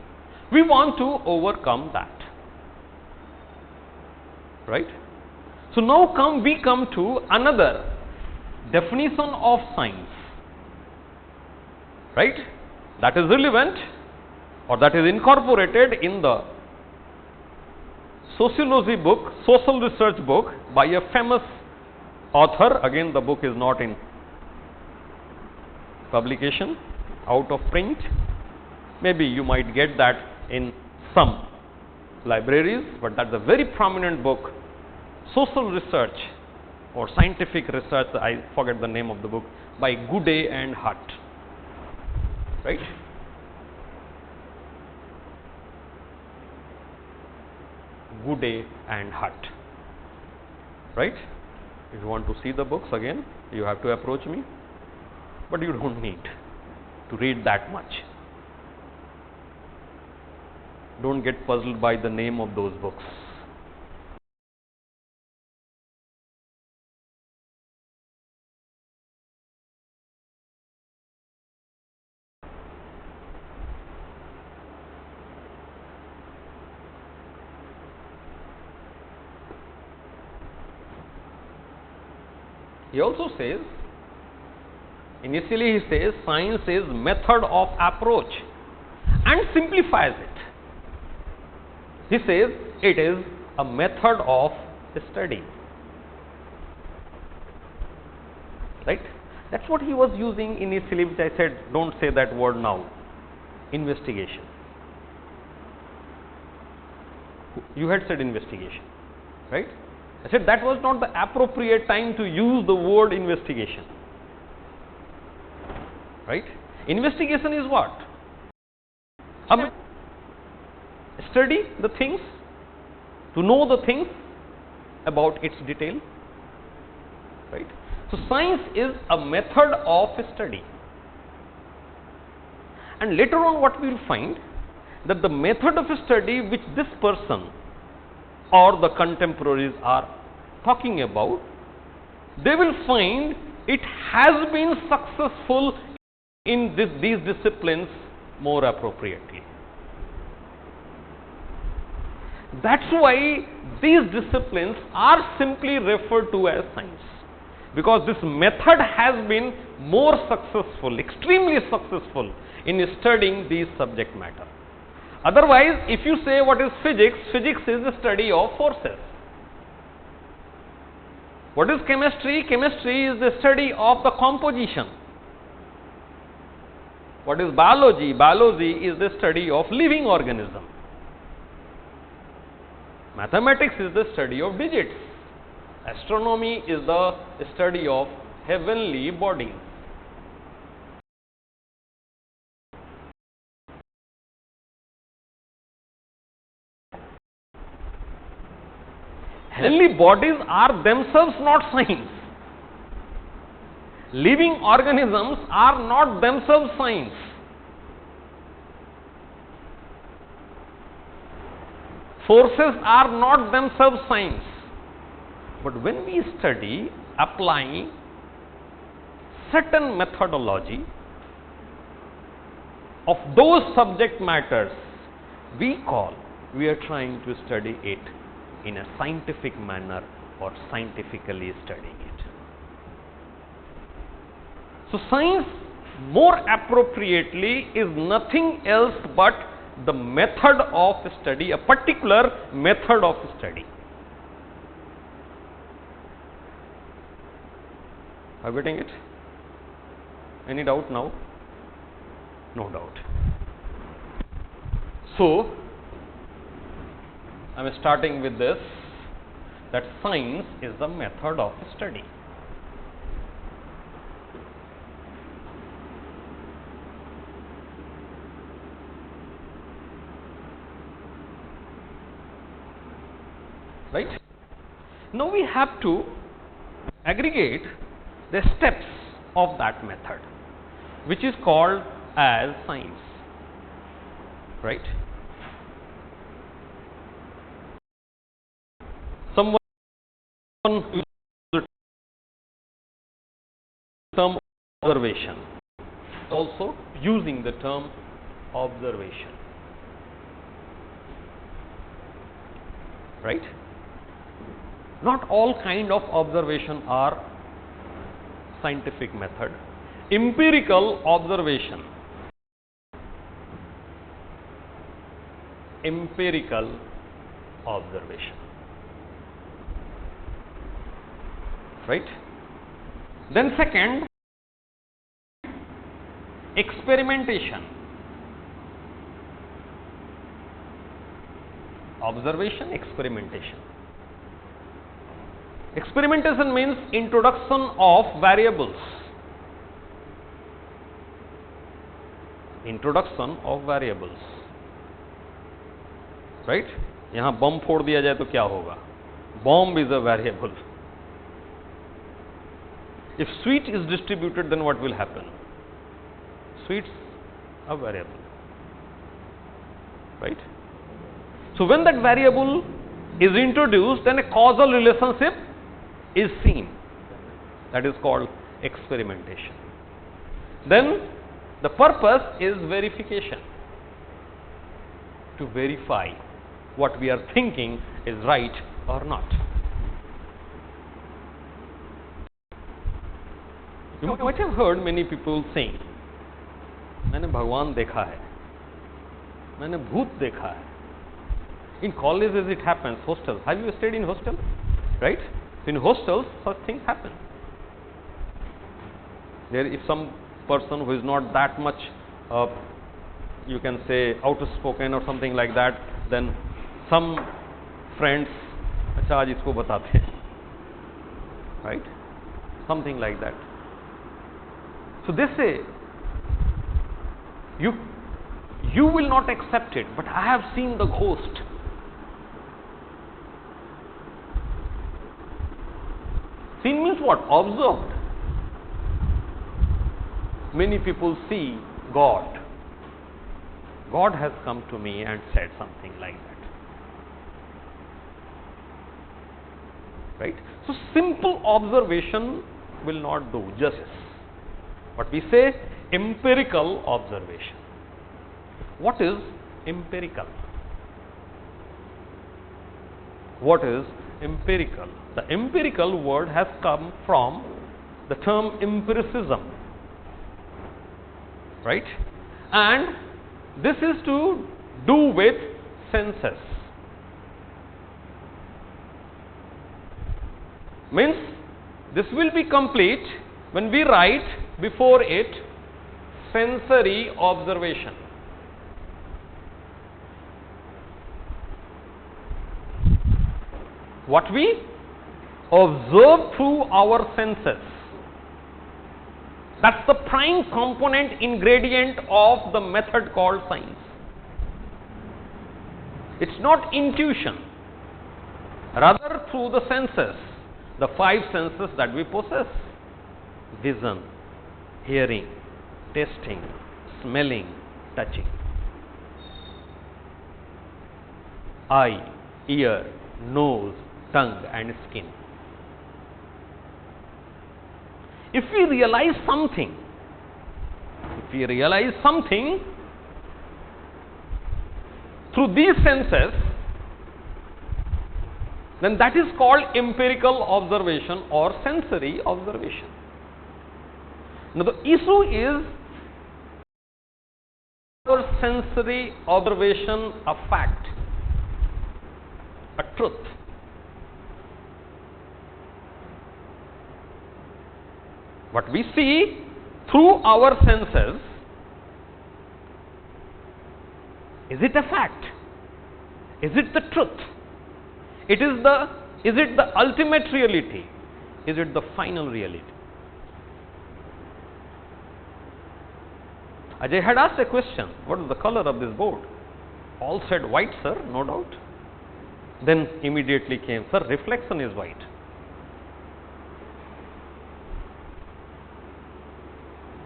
We want to overcome that, right? So now we come to another definition of science, right? That is relevant or that is incorporated in the sociology book, social research book by a famous author. Again, the book is not in publication, out of print. Maybe you might get that in some libraries, but that's a very prominent book, social research or scientific research. I forget the name of the book, by Gooday and Hutt, right? Gooday and Hutt, right? If you want to see the books again, you have to approach me, but you don't need to read that much. Don't get puzzled by the name of those books. He also says, initially he says science is method of approach and simplifies it. He says it is a method of study, right? That's what he was using initially, which I said don't say that word now. Investigation. You had said investigation, right? I said that was not the appropriate time to use the word investigation, right? Investigation is what? Study the things, to know the things about its detail, right? So science is a method of study, and later on what we will find, that the method of study which this person or the contemporaries are talking about, they will find it has been successful in these disciplines more appropriately. That's why these disciplines are simply referred to as science, because this method has been more successful, extremely successful in studying these subject matter. Otherwise, if you say what is physics, physics is the study of forces. What is chemistry? Chemistry is the study of the composition. What is biology? Biology is the study of living organism. Mathematics is the study of digits. Astronomy is the study of heavenly bodies. Heavenly bodies are themselves not science. Living organisms are not themselves science. Forces are not themselves science. But when we study applying certain methodology of those subject matters, we are trying to study it in a scientific manner or scientifically studying it. So science more appropriately is nothing else but the method of study, a particular method of study. Are you getting it? Any doubt now? No doubt. So I am starting with this, that science is the method of study. Right? Now we have to aggregate the steps of that method, which is called as science, right? Someone term observation, also using the term observation, right? Not all kind of observation are scientific method. Empirical observation, right? Then second, experimentation. Observation, experimentation. Experimentation means introduction of variables. Introduction of variables, right? यहाँ बम फोड़ दिया जाए तो क्या होगा? Bomb is a variable. If sweet is distributed, then what will happen? Sweets a variable, right? So when that variable is introduced, then a causal relationship is seen. That is called experimentation. Then the purpose is verification, to verify what we are thinking is right or not. You might have heard many people saying, मैंने भगवान देखा है, मैंने भूत देखा है. In colleges it happens, hostels. Have you stayed in hostel? Right? In hostels such things happen. There is some person who is not that much, you can say, outspoken or something like that, then some friends, अच्छा आज इसको बताते हैं, right? Something like that. So they say, you will not accept it, but I have seen the ghost. Seen means what? Observed. Many people see God. God has come to me and said something like that. Right? So simple observation will not do justice. What we say, empirical observation. What is empirical? What is empirical? The empirical word has come from the term empiricism, right? And this is to do with senses. Means this will be complete when we write before it sensory observation. What we observe through our senses. That's the prime component ingredient of the method called science. It's not intuition. Rather, through the senses, the five senses that we possess: vision, hearing, tasting, smelling, touching. Eye, ear, nose, tongue and skin. If we realize something through these senses, then that is called empirical observation or sensory observation. Now the issue is, our sensory observation a fact, a truth? What we see through our senses, is it a fact? Is it the truth? Is it the ultimate reality? Is it the final reality? Ajay had asked a question, what is the color of this board? All said white, sir, no doubt. Then immediately came, sir, reflection is white.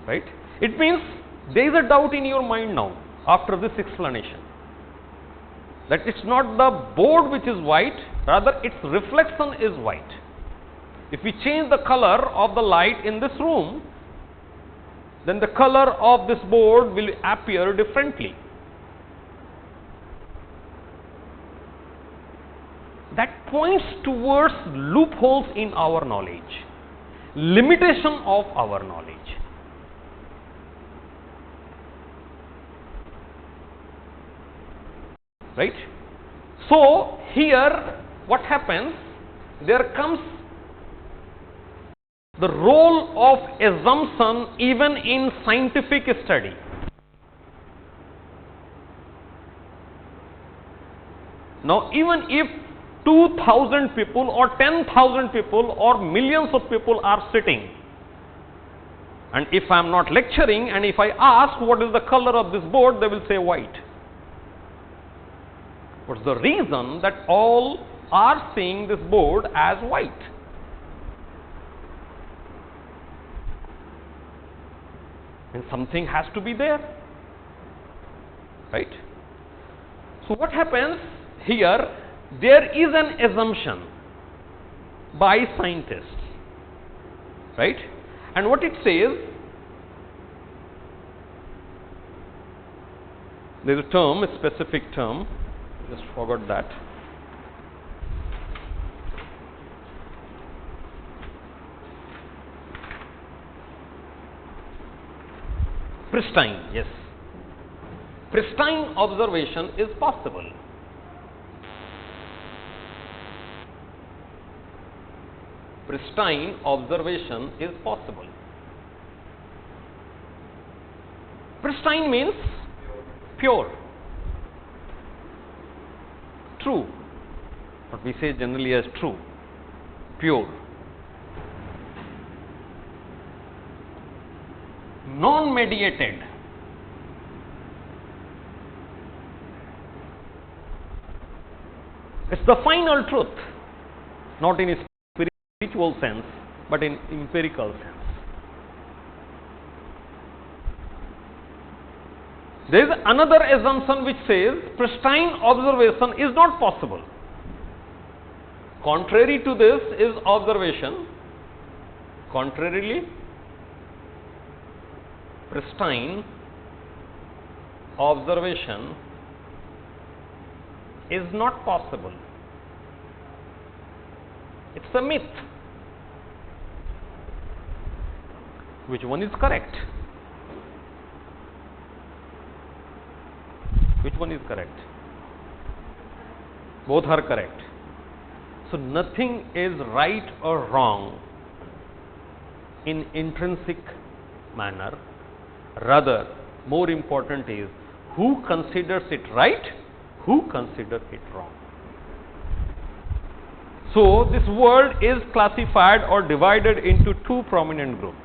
Right? It means there is a doubt in your mind now after this explanation, that it's not the board which is white, rather its reflection is white. If we change the color of the light in this room, then the color of this board will appear differently. That points towards loopholes in our knowledge, limitation of our knowledge. Right? So, here what happens? There comes the role of assumption even in scientific study. Now, even if 2,000 people or 10,000 people or millions of people are sitting, and if I am not lecturing and if I ask what is the color of this board, they will say white. What's the reason that all are seeing this board as white? And something has to be there, right? So what happens here? There is an assumption by scientists, right? And what it says, there is a term, a specific term, just forgot that. Pristine, yes. Pristine observation is possible. Pristine observation is possible. Pristine means pure, true. What we say generally as true, pure, non-mediated. It's the final truth, not in a spiritual sense, but in empirical sense. There is another assumption which says pristine observation is not possible. Contrary to this is observation. Contrarily, pristine observation is not possible. It's a myth. Which one is correct? Which one is correct? Both are correct. So nothing is right or wrong in intrinsic manner. Rather, more important is who considers it right, who considers it wrong. So this world is classified or divided into two prominent groups.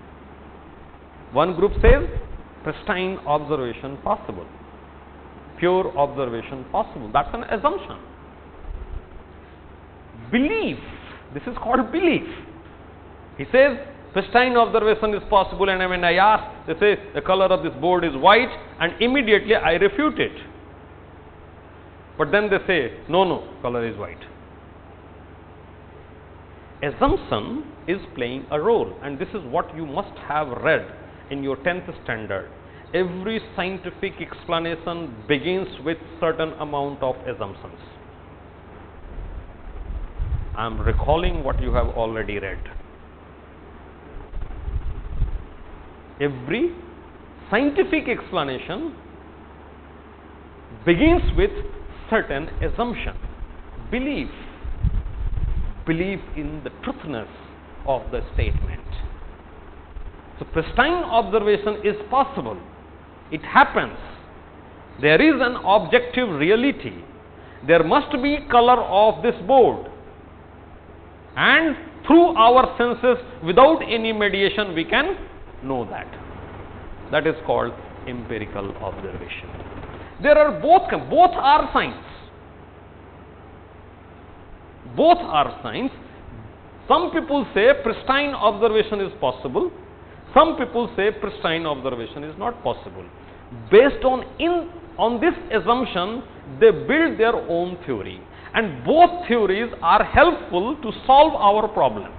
One group says pristine observation possible, pure observation possible. That's an assumption. Belief, this is called belief. He says pristine observation is possible, and when I ask, they say the color of this board is white, and immediately I refute it. But then they say, no, color is white. Assumption is playing a role, and this is what you must have read in your 10th standard. Every scientific explanation begins with certain amount of assumptions. I am recalling what you have already read. Every scientific explanation begins with certain assumption, belief in the truthness of the statement. So pristine observation is possible. It happens. There is an objective reality. There must be color of this board, and through our senses, without any mediation, we can know that. That is called empirical observation. There are both are science. Both are science. Some people say pristine observation is possible. Some people say pristine observation is not possible. Based on this assumption, they build their own theory, and both theories are helpful to solve our problem.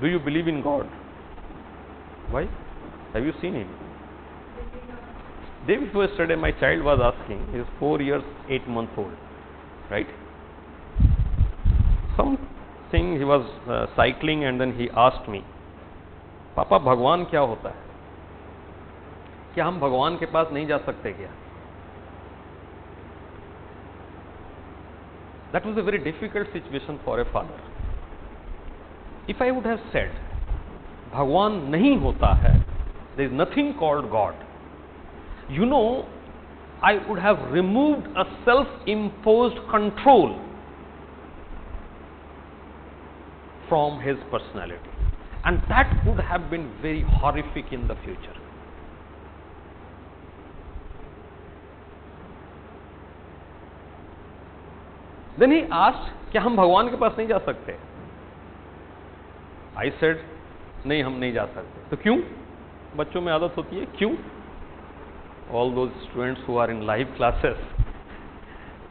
Do you believe in God? Why? Have you seen him? Day before yesterday, my child was asking, he is 4 years, 8 months old, right? Something he was cycling and then he asked me, पापा भगवान क्या होता है? क्या हम भगवान के पास नहीं जा सकते क्या? That was a very difficult situation for a father. If I would have said, भगवान नहीं होता है, there is nothing called God, you know, I would have removed a self-imposed control from his personality, and that would have been very horrific in the future. Then he asked, क्या हम भगवान के पास नहीं जा सकते? I said, नहीं हम नहीं जा सकते. तो क्यों? बच्चों में आदत होती है, क्यों? All those students who are in live classes,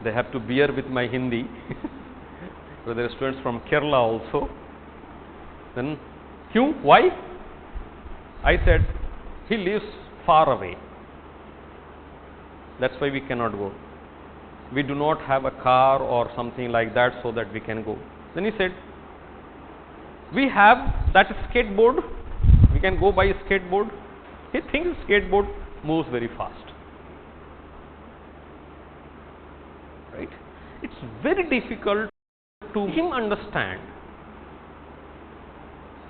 they have to bear with my Hindi. So there are students from Kerala also. Then, क्यों? Why? I said, he lives far away. That's why we cannot go. We do not have a car or something like that so that we can go. Then he said, we have that skateboard, we can go by skateboard. He thinks skateboard moves very fast. Right? It's very difficult to make him understand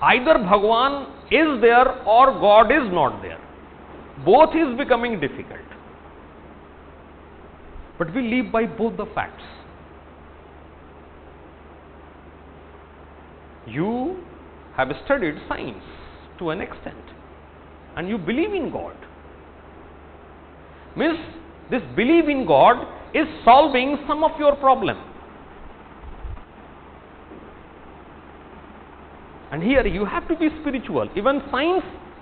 either Bhagwan is there or God is not there. Both is becoming difficult. But we live by both the facts. You have studied science to an extent and you believe in God. Means this belief in God is solving some of your problem. And here you have to be spiritual. Even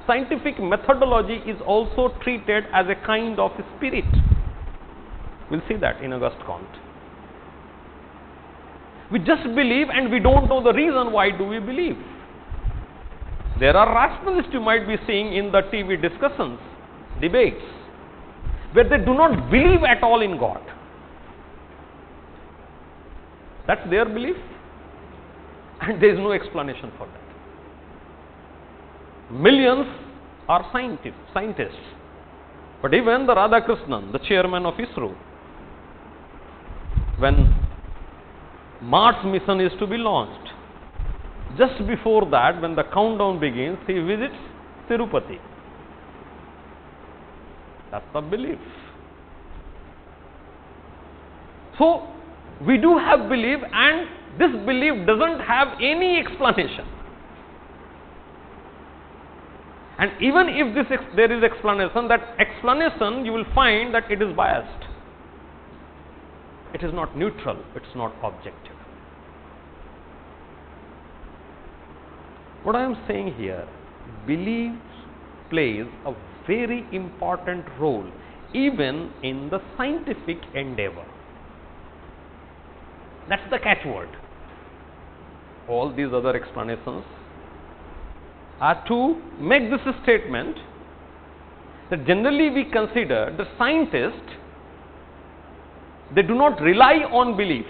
scientific methodology is also treated as a kind of spirit. We'll see that in August Comte. We just believe and we don't know the reason why do we believe. There are rationalists you might be seeing in the TV discussions, debates, where they do not believe at all in God. That's their belief and there is no explanation for that. Millions are scientists. But even the Radhakrishnan, the chairman of ISRO, when Mars mission is to be launched, just before that, when the countdown begins, he visits Tirupati. That's the belief. So, we do have belief and this belief doesn't have any explanation. And even if there is explanation, that explanation you will find that it is biased. It is not neutral, it is not objective. What I am saying here, belief plays a very important role even in the scientific endeavor. That's the catchword. All these other explanations are to make this statement that generally we consider the scientists, they do not rely on belief,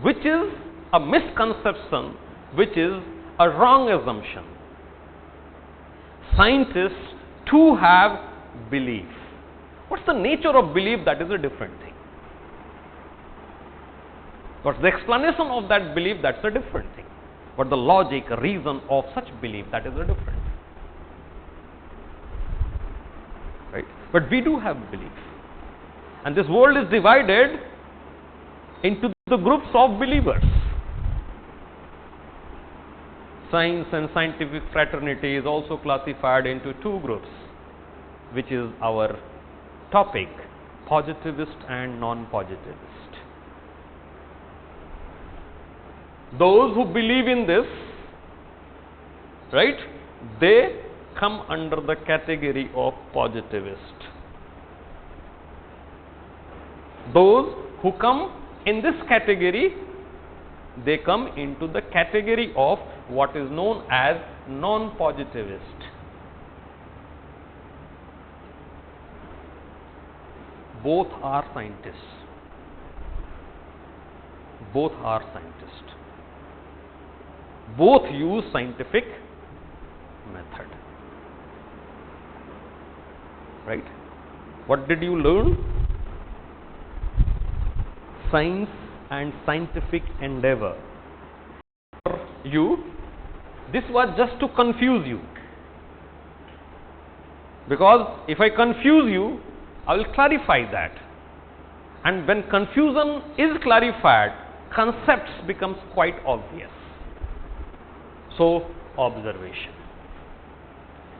which is a misconception, which is a wrong assumption. Scientists too have belief. What's the nature of belief? That is a different thing. What's the explanation of that belief? That's a different thing. But the logic, reason of such belief, that is a different thing. Right? But we do have belief. And this world is divided into the groups of believers. Science and scientific fraternity is also classified into two groups, which is our topic, positivist and non-positivist. Those who believe in this, right, they come under the category of positivist. Those who come in this category, they come into the category of what is known as non-positivist. Both are scientists. Both are scientists. Both use scientific method. Right? What did you learn? Science and scientific endeavor. This was just to confuse you. Because if I confuse you, I will clarify that. And when confusion is clarified, concepts becomes quite obvious. So, observation.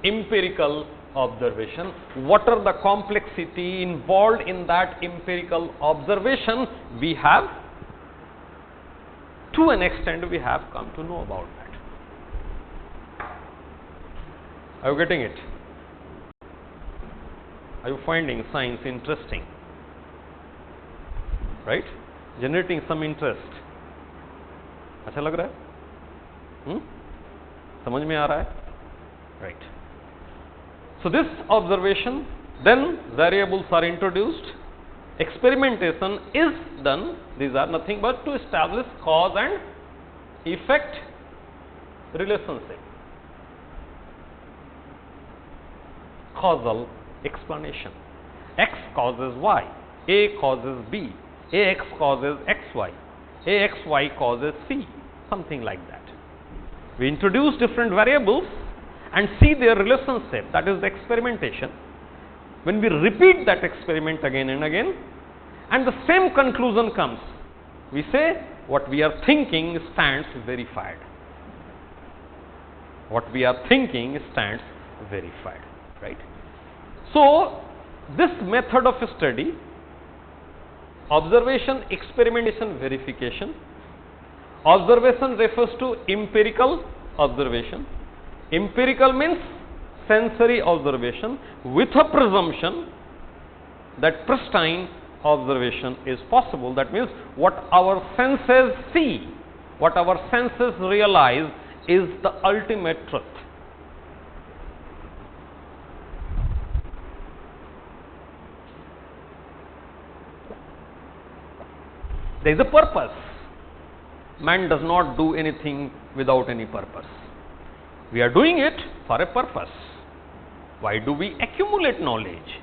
Empirical observation. What are the complexity involved in that empirical observation? We have, to an extent, we have come to know about that. Are you getting it? Are you finding science interesting? Right? Generating some interest. अच्छा लग रहा है? समझ में आ रहा है? Right. So this observation, then variables are introduced, experimentation is done. These are nothing but to establish cause and effect relationship. Causal explanation. X causes Y, A causes B, AX causes XY, AXY causes C, something like that. We introduce different variables and see their relationship, that is the experimentation. When we repeat that experiment again and again, and the same conclusion comes, we say what we are thinking stands verified. What we are thinking stands verified, right? So, this method of study, observation, experimentation, verification. Observation refers to empirical observation. Empirical means sensory observation with a presumption that pristine observation is possible. That means what our senses see, what our senses realize is the ultimate truth. There is a purpose. Man does not do anything without any purpose. We are doing it for a purpose. Why do we accumulate knowledge?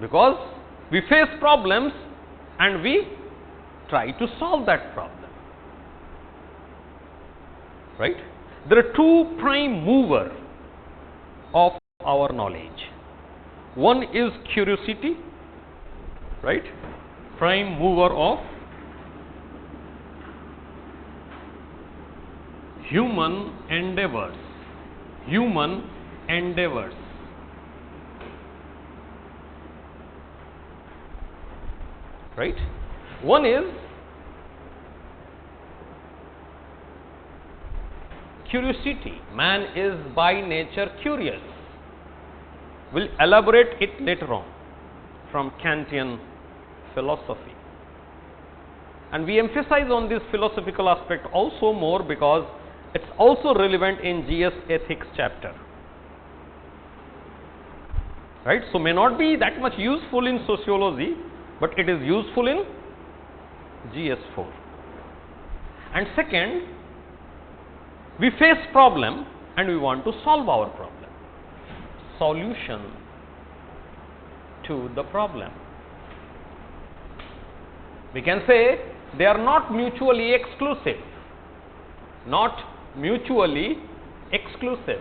Because we face problems and we try to solve that problem. Right? There are two prime movers of our knowledge. One is curiosity, right? Prime mover of human endeavors. Human endeavors. Right? One is curiosity. Man is by nature curious. We'll elaborate it later on from Kantian philosophy. And we emphasize on this philosophical aspect also more because it's also relevant in GS ethics chapter. Right? So, may not be that much useful in sociology, but it is useful in GS4. And second, we face problem and we want to solve our problem. Solution to the problem. We can say they are not mutually exclusive. Not mutually exclusive.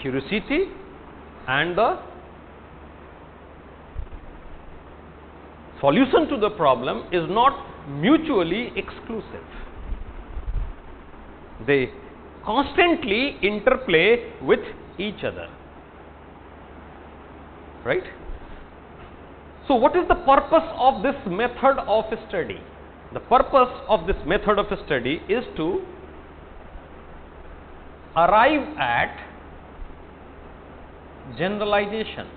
Curiosity and the solution to the problem is not mutually exclusive. They constantly interplay with each other. Right? So, what is the purpose of this method of study? The purpose of this method of study is to arrive at generalization.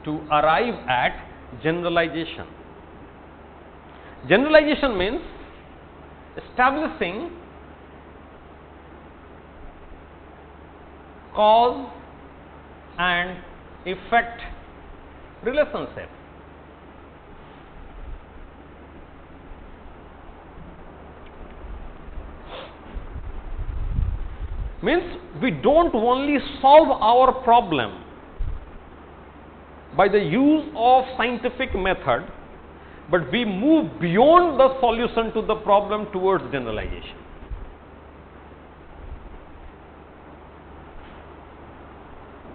to arrive at generalization. Generalization means establishing cause and effect relationship. Means we don't only solve our problem by the use of scientific method, but we move beyond the solution to the problem towards generalization.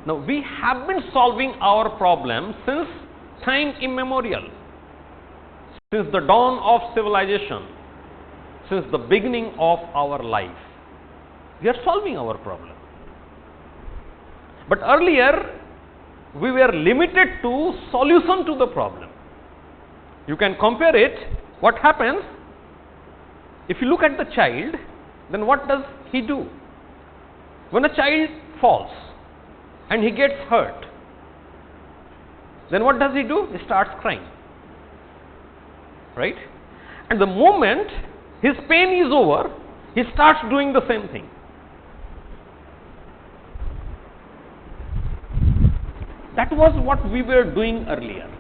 Now, we have been solving our problem since time immemorial, since the dawn of civilization, since the beginning of our life. We are solving our problem. But earlier, we were limited to solution to the problem. You can compare it. What happens if you look at the child, then what does he do? When a child falls and he gets hurt, then what does he do? He starts crying, right? And the moment his pain is over, he starts doing the same thing. That was what we were doing earlier.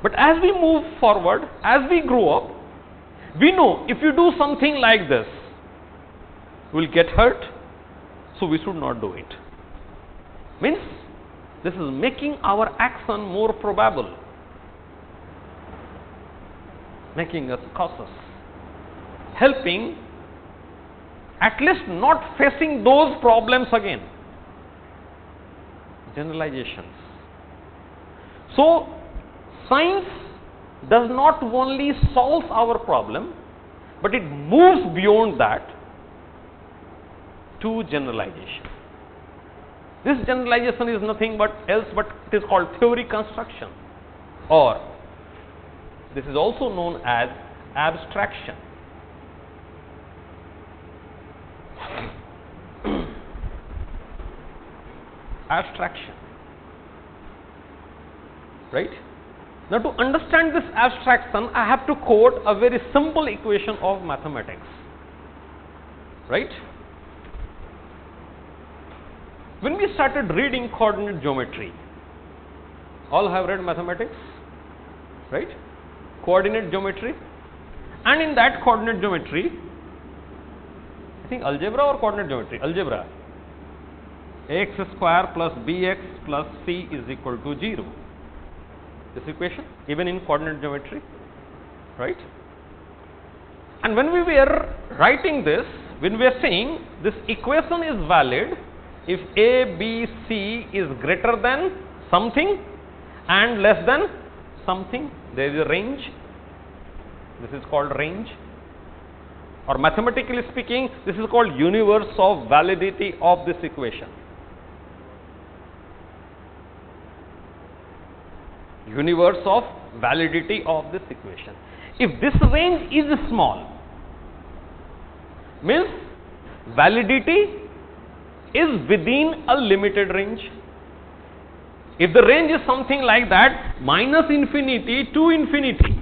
But as we move forward, as we grow up, we know if you do something like this, you will get hurt, so we should not do it. Means this is making our action more probable, making us cautious, helping at least not facing those problems again. Generalizations. So, science does not only solve our problem, but it moves beyond that to generalization. This generalization is nothing but else but it is called theory construction, or this is also known as abstraction. Abstraction, right? Now, to understand this abstraction, I have to quote a very simple equation of mathematics, right? When we started reading coordinate geometry, all have read mathematics, right? Coordinate geometry, and in that coordinate geometry, I think algebra or coordinate geometry? Algebra. Ax square plus bx plus c is equal to 0. This equation, even in coordinate geometry, right? And when we were writing this, when we are saying this equation is valid if a, b, c is greater than something and less than something, there is a range. This is called range. Or mathematically speaking, this is called universe of validity of this equation. Universe of validity of this equation. If this range is small, means validity is within a limited range. If the range is something like that, minus infinity to infinity,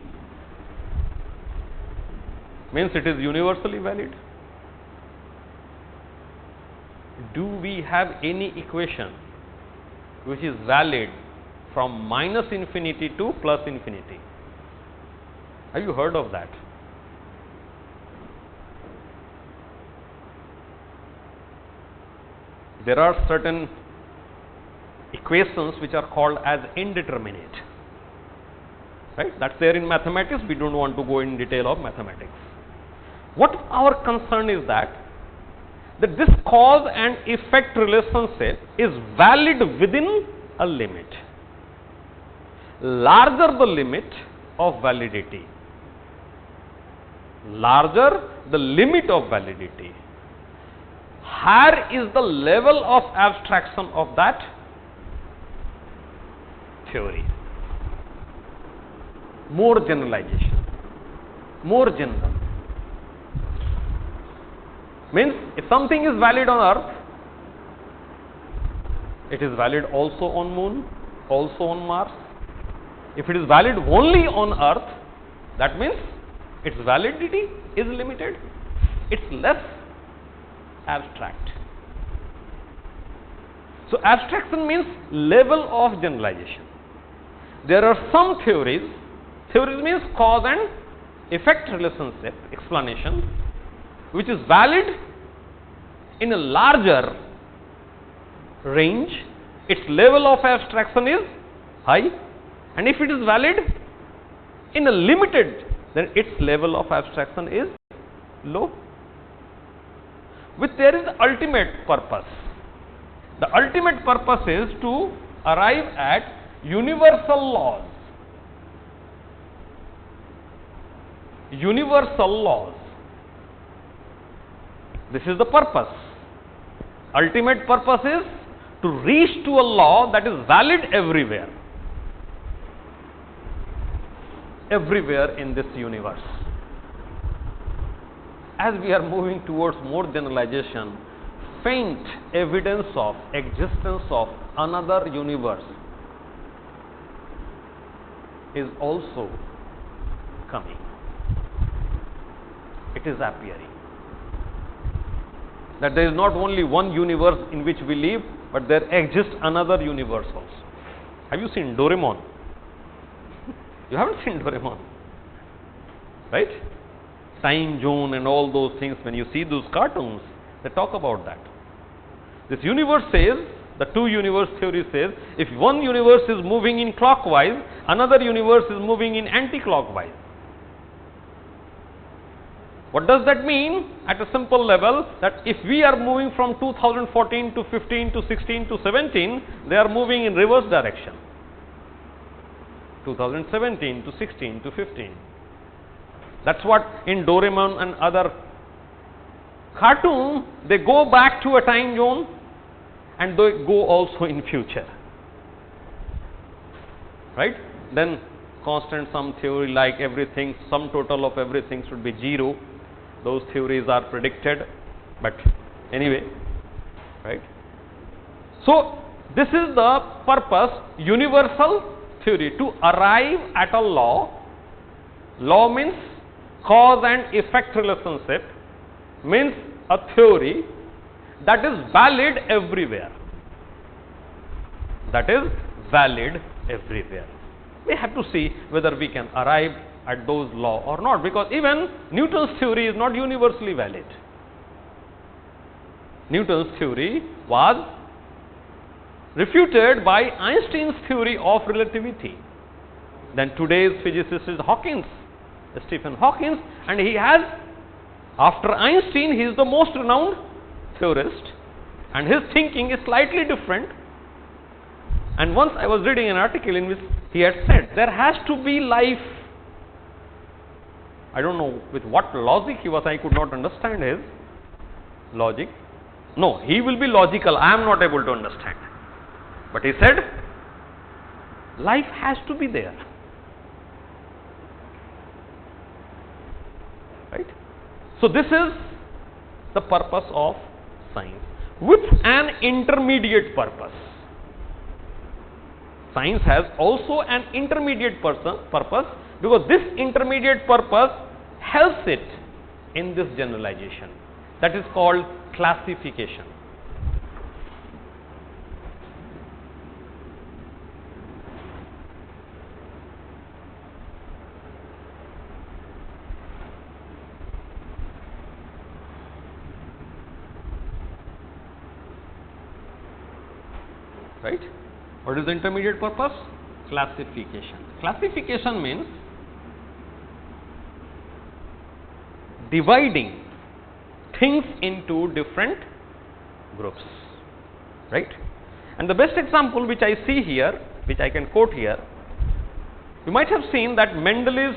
means it is universally valid. Do we have any equation which is valid from minus infinity to plus infinity? Have you heard of that? There are certain equations which are called as indeterminate, right? That's there in mathematics. We don't want to go in detail of mathematics. What our concern is that this cause and effect relationship is valid within a limit. Larger the limit of validity, larger the limit of validity, higher is the level of abstraction of that theory. More generalization, more general. Means if something is valid on earth, it is valid also on moon, also on Mars. If it is valid only on earth, that means its validity is limited. It's less abstract. So abstraction means level of generalization. There are some theories means cause and effect relationship explanation, which is valid in a larger range. Its level of abstraction is high, and if it is valid in a limited, then its level of abstraction is low. Which there is the ultimate purpose. The ultimate purpose is to arrive at universal laws. Universal laws. This is the purpose. Ultimate purpose is to reach to a law that is valid everywhere. Everywhere in this universe. As we are moving towards more generalization, faint evidence of existence of another universe is also coming. It is appearing. That there is not only one universe in which we live, but there exists another universe also. Have you seen Doraemon? You haven't seen Doraemon, right? Time zone and all those things. When you see those cartoons, they talk about that. This universe says, the two universe theory says, if one universe is moving in clockwise, another universe is moving in anti-clockwise. What does that mean? At a simple level, that if we are moving from 2014 to 15 to 16 to 17, they are moving in reverse direction. 2017 to 16 to 15. That's what in Doraemon and other cartoon, they go back to a time zone and they go also in future. Right? Then constant sum theory, like everything, sum total of everything should be 0. Those theories are predicted, but anyway, right? So this is the purpose, universal theory, to arrive at a law. Law means cause and effect relationship, means a theory that is valid everywhere. That is valid everywhere. We have to see whether we can arrive at those law or not, because even Newton's theory is not universally valid. Newton's theory was refuted by Einstein's theory of relativity. Then today's physicist is Stephen Hawking, and he has, after Einstein, he is the most renowned theorist, and his thinking is slightly different. And once I was reading an article in which he had said there has to be life. I don't know with what logic he was, I could not understand his logic. No, he will be logical, I am not able to understand. But he said, life has to be there. Right? So this is the purpose of science, with an intermediate purpose. Science has also an intermediate purpose, because this intermediate purpose helps it in this generalization. That is called classification. Right? What is the intermediate purpose? Classification. Classification means dividing things into different groups. Right? And the best example which I see here, which I can quote here, you might have seen that Mendel's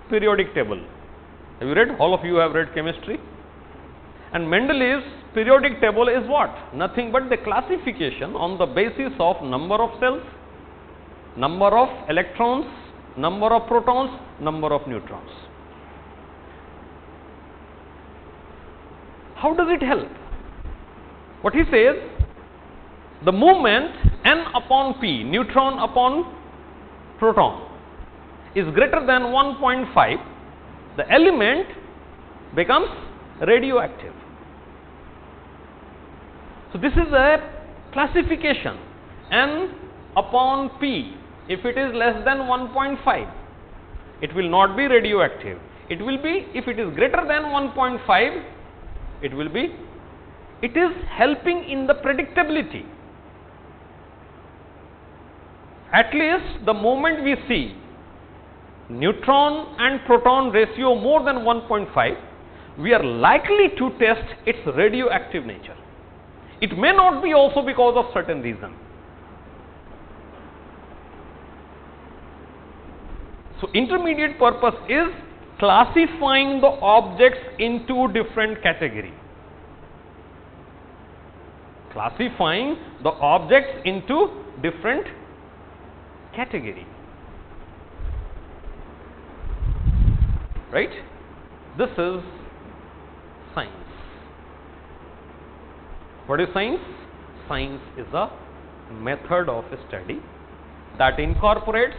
periodic table. Have you read? All of you have read chemistry. And Mendel's periodic table is what? Nothing but the classification on the basis of number of cells, number of electrons, number of protons, number of neutrons. How does it help? What he says, the movement n upon p, neutron upon proton, is greater than 1.5, the element becomes radioactive. So this is a classification, n upon p. If it is less than 1.5, it will not be radioactive. It will be, if it is greater than 1.5, it will be, it is helping in the predictability. At least the moment we see neutron and proton ratio more than 1.5, we are likely to test its radioactive nature. It may not be also because of certain reason. So intermediate purpose is classifying the objects into different category. Classifying the objects into different category. Right? This is science. What is science? Science is a method of study that incorporates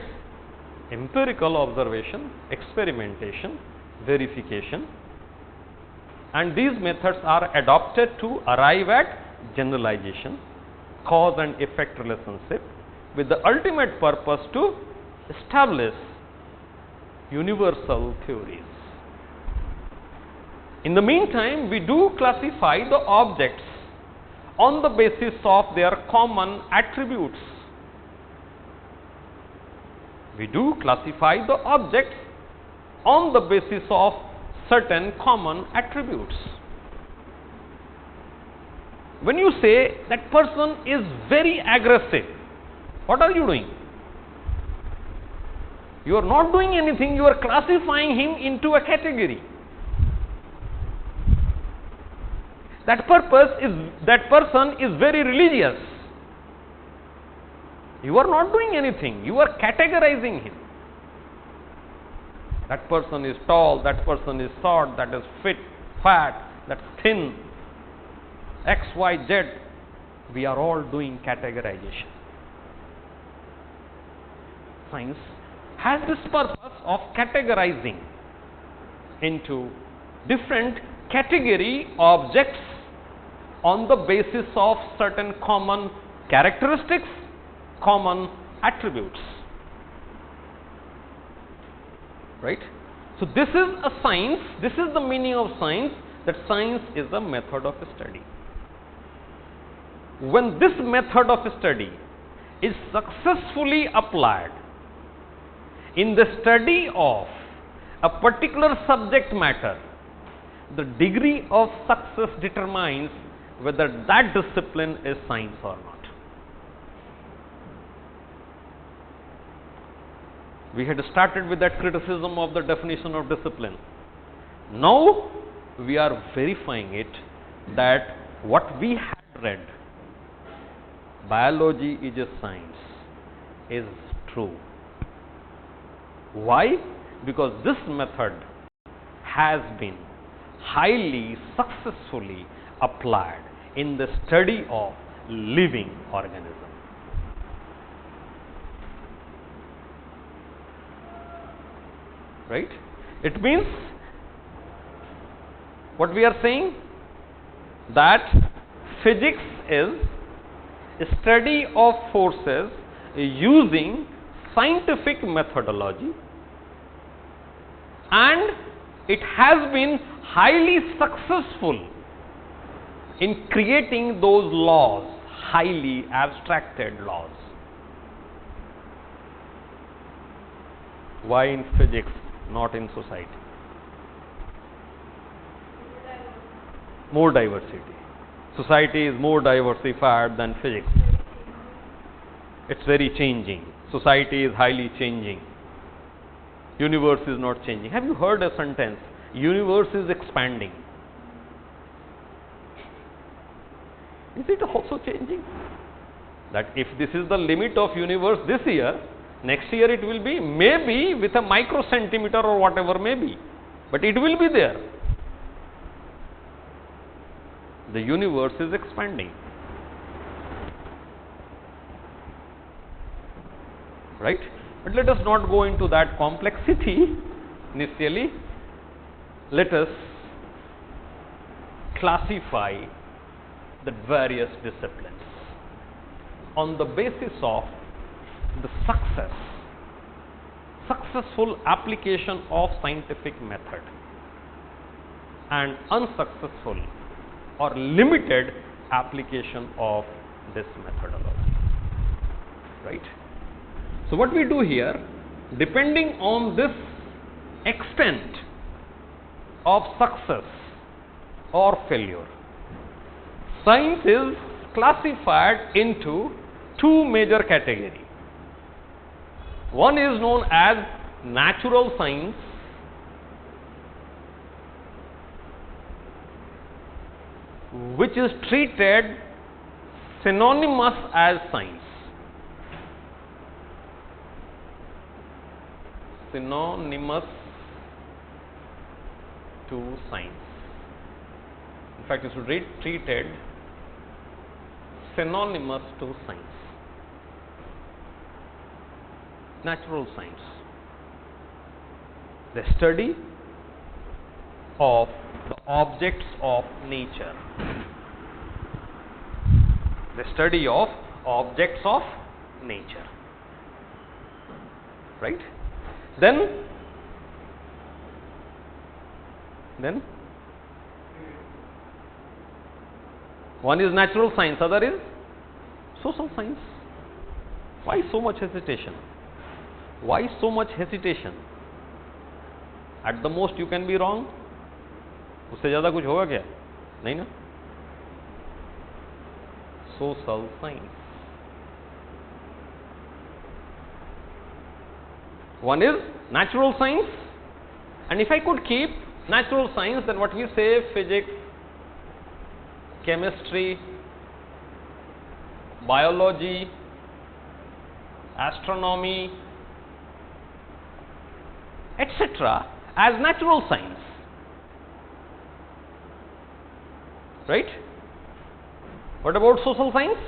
empirical observation, experimentation, verification, and these methods are adopted to arrive at generalization, cause and effect relationship, with the ultimate purpose to establish universal theories. In the meantime, we do classify the objects on the basis of their common attributes. We do classify the objects on the basis of certain common attributes. When you say that person is very aggressive, what are you doing? You are not doing anything, you are classifying him into a category. That person is very religious. You are not doing anything, you are categorizing him. That person is tall, that person is short, that is fit, fat, that's thin, X, Y, Z. We are all doing categorization. Science has this purpose of categorizing into different category objects on the basis of certain common characteristics, common attributes. Right? So this is a science, this is the meaning of science, that science is a method of study. When this method of study is successfully applied in the study of a particular subject matter, the degree of success determines whether that discipline is science or not. We had started with that criticism of the definition of discipline. Now we are verifying it, that what we had read, biology is a science, is true. Why? Because this method has been highly successfully applied in the study of living organisms. Right? It means, what we are saying, that physics is a study of forces using scientific methodology, and it has been highly successful in creating those laws, highly abstracted laws. Why in physics, not in society? More diversity. Society is more diversified than physics. It's very changing. Society is highly changing. Universe is not changing. Have you heard a sentence? Universe is expanding. Is it also changing? That if this is the limit of universe this year, next year it will be maybe with a microcentimeter or whatever may be, but it will be there. the universe is expanding. Right? But let us not go into that complexity initially. Let us classify the various disciplines on the basis of the successful application of scientific method and unsuccessful or limited application of this methodology. Right? So what we do here, depending on this extent of success or failure, science is classified into two major categories. One is known as natural science, which is treated synonymous as science. Synonymous to science. In fact, you should read treated synonymous to science. Natural science, the study of the objects of nature. The study of objects of nature. Right? Then one is natural science, other is social science. Why so much hesitation? Why so much hesitation? At the most you can be wrong. उससे ज़्यादा कुछ होगा क्या? नहीं ना? Social science. One is natural science, and if I could keep natural science, then what we say, physics, chemistry, biology, astronomy, etc. as natural science. Right? What about social science?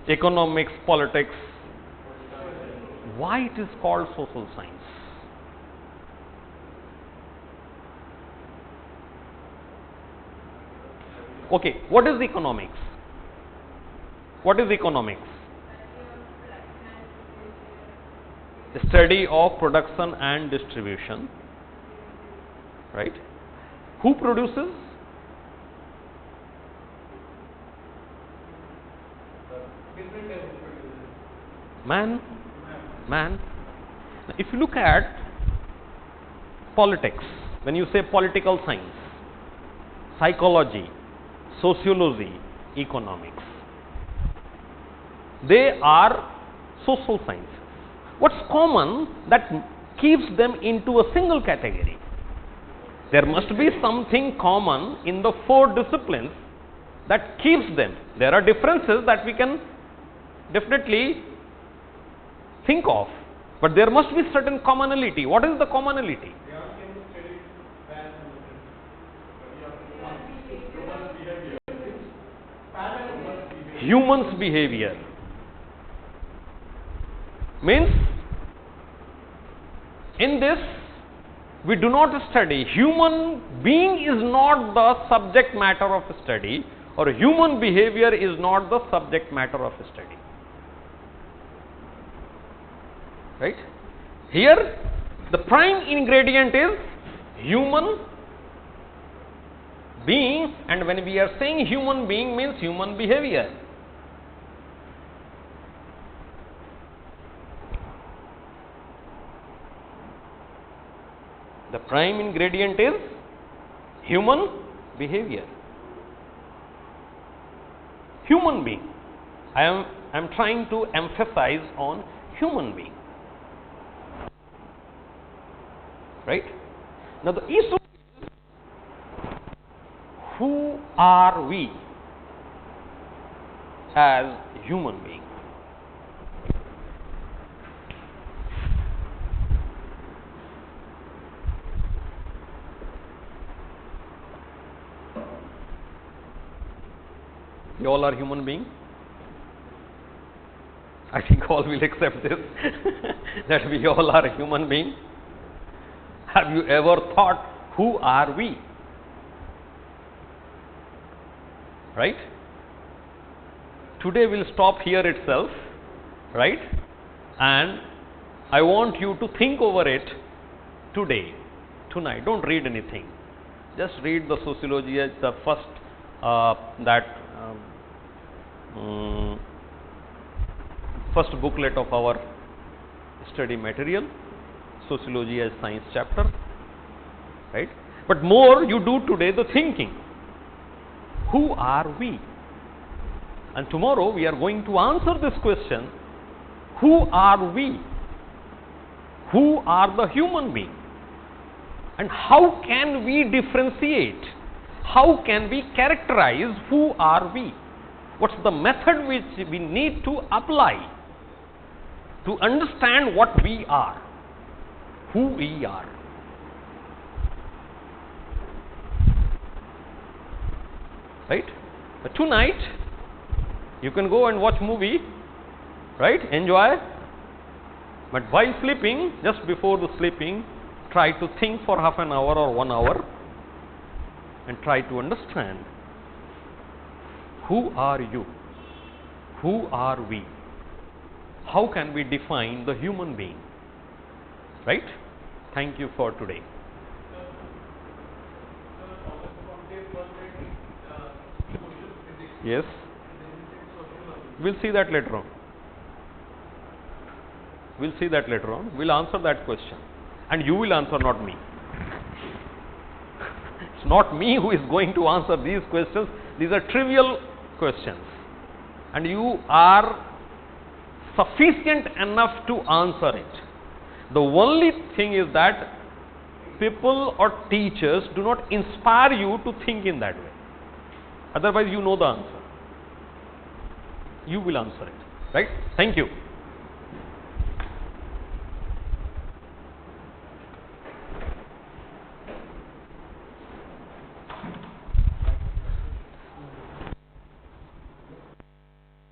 Economics, politics. Why it is called social science? Okay, what is economics? What is economics? The study of production and distribution. Right? Who produces? Man. If you look at politics, when you say political science, psychology, sociology, economics, they are social sciences. What's common that keeps them into a single category? There must be something common in the four disciplines that keeps them. There are differences that we can definitely think of, but there must be certain commonality. What is the commonality? Humans' behavior. Means, in this, we do not study. Human being is not the subject matter of study, or human behavior is not the subject matter of study. Right? Here, the prime ingredient is human being, and when we are saying human being, means human behavior. The prime ingredient is human behavior. Human being. I am trying to emphasize on human being. Right? Now the issue is, who are we as human beings? We all are human beings. I think all will accept this that we all are human beings. Have you ever thought, who are we? Right? Today we'll stop here itself, right? And I want you to think over it today, tonight. Don't read anything. Just read the sociology as the first first booklet of our study material, Sociology as Science chapter, right? But more you do today the thinking. Who are we? And tomorrow we are going to answer this question. Who are we? Who are the human being? And how can we differentiate? How can we characterize who are we? What's the method which we need to apply to understand what we are, who we are? Right? But tonight you can go and watch movie, right? Enjoy. But while sleeping, just before the sleeping, try to think for half an hour or 1 hour and try to understand, who are you? Who are we? How can we define the human being? Right? Thank you for today. Yes. We'll see that later on. We'll see that later on. We'll answer that question. And you will answer, not me. It's not me who is going to answer these questions. These are trivial questions. And you are sufficient enough to answer it. The only thing is that people or teachers do not inspire you to think in that way. Otherwise, you know the answer. You will answer it. Right? Thank you.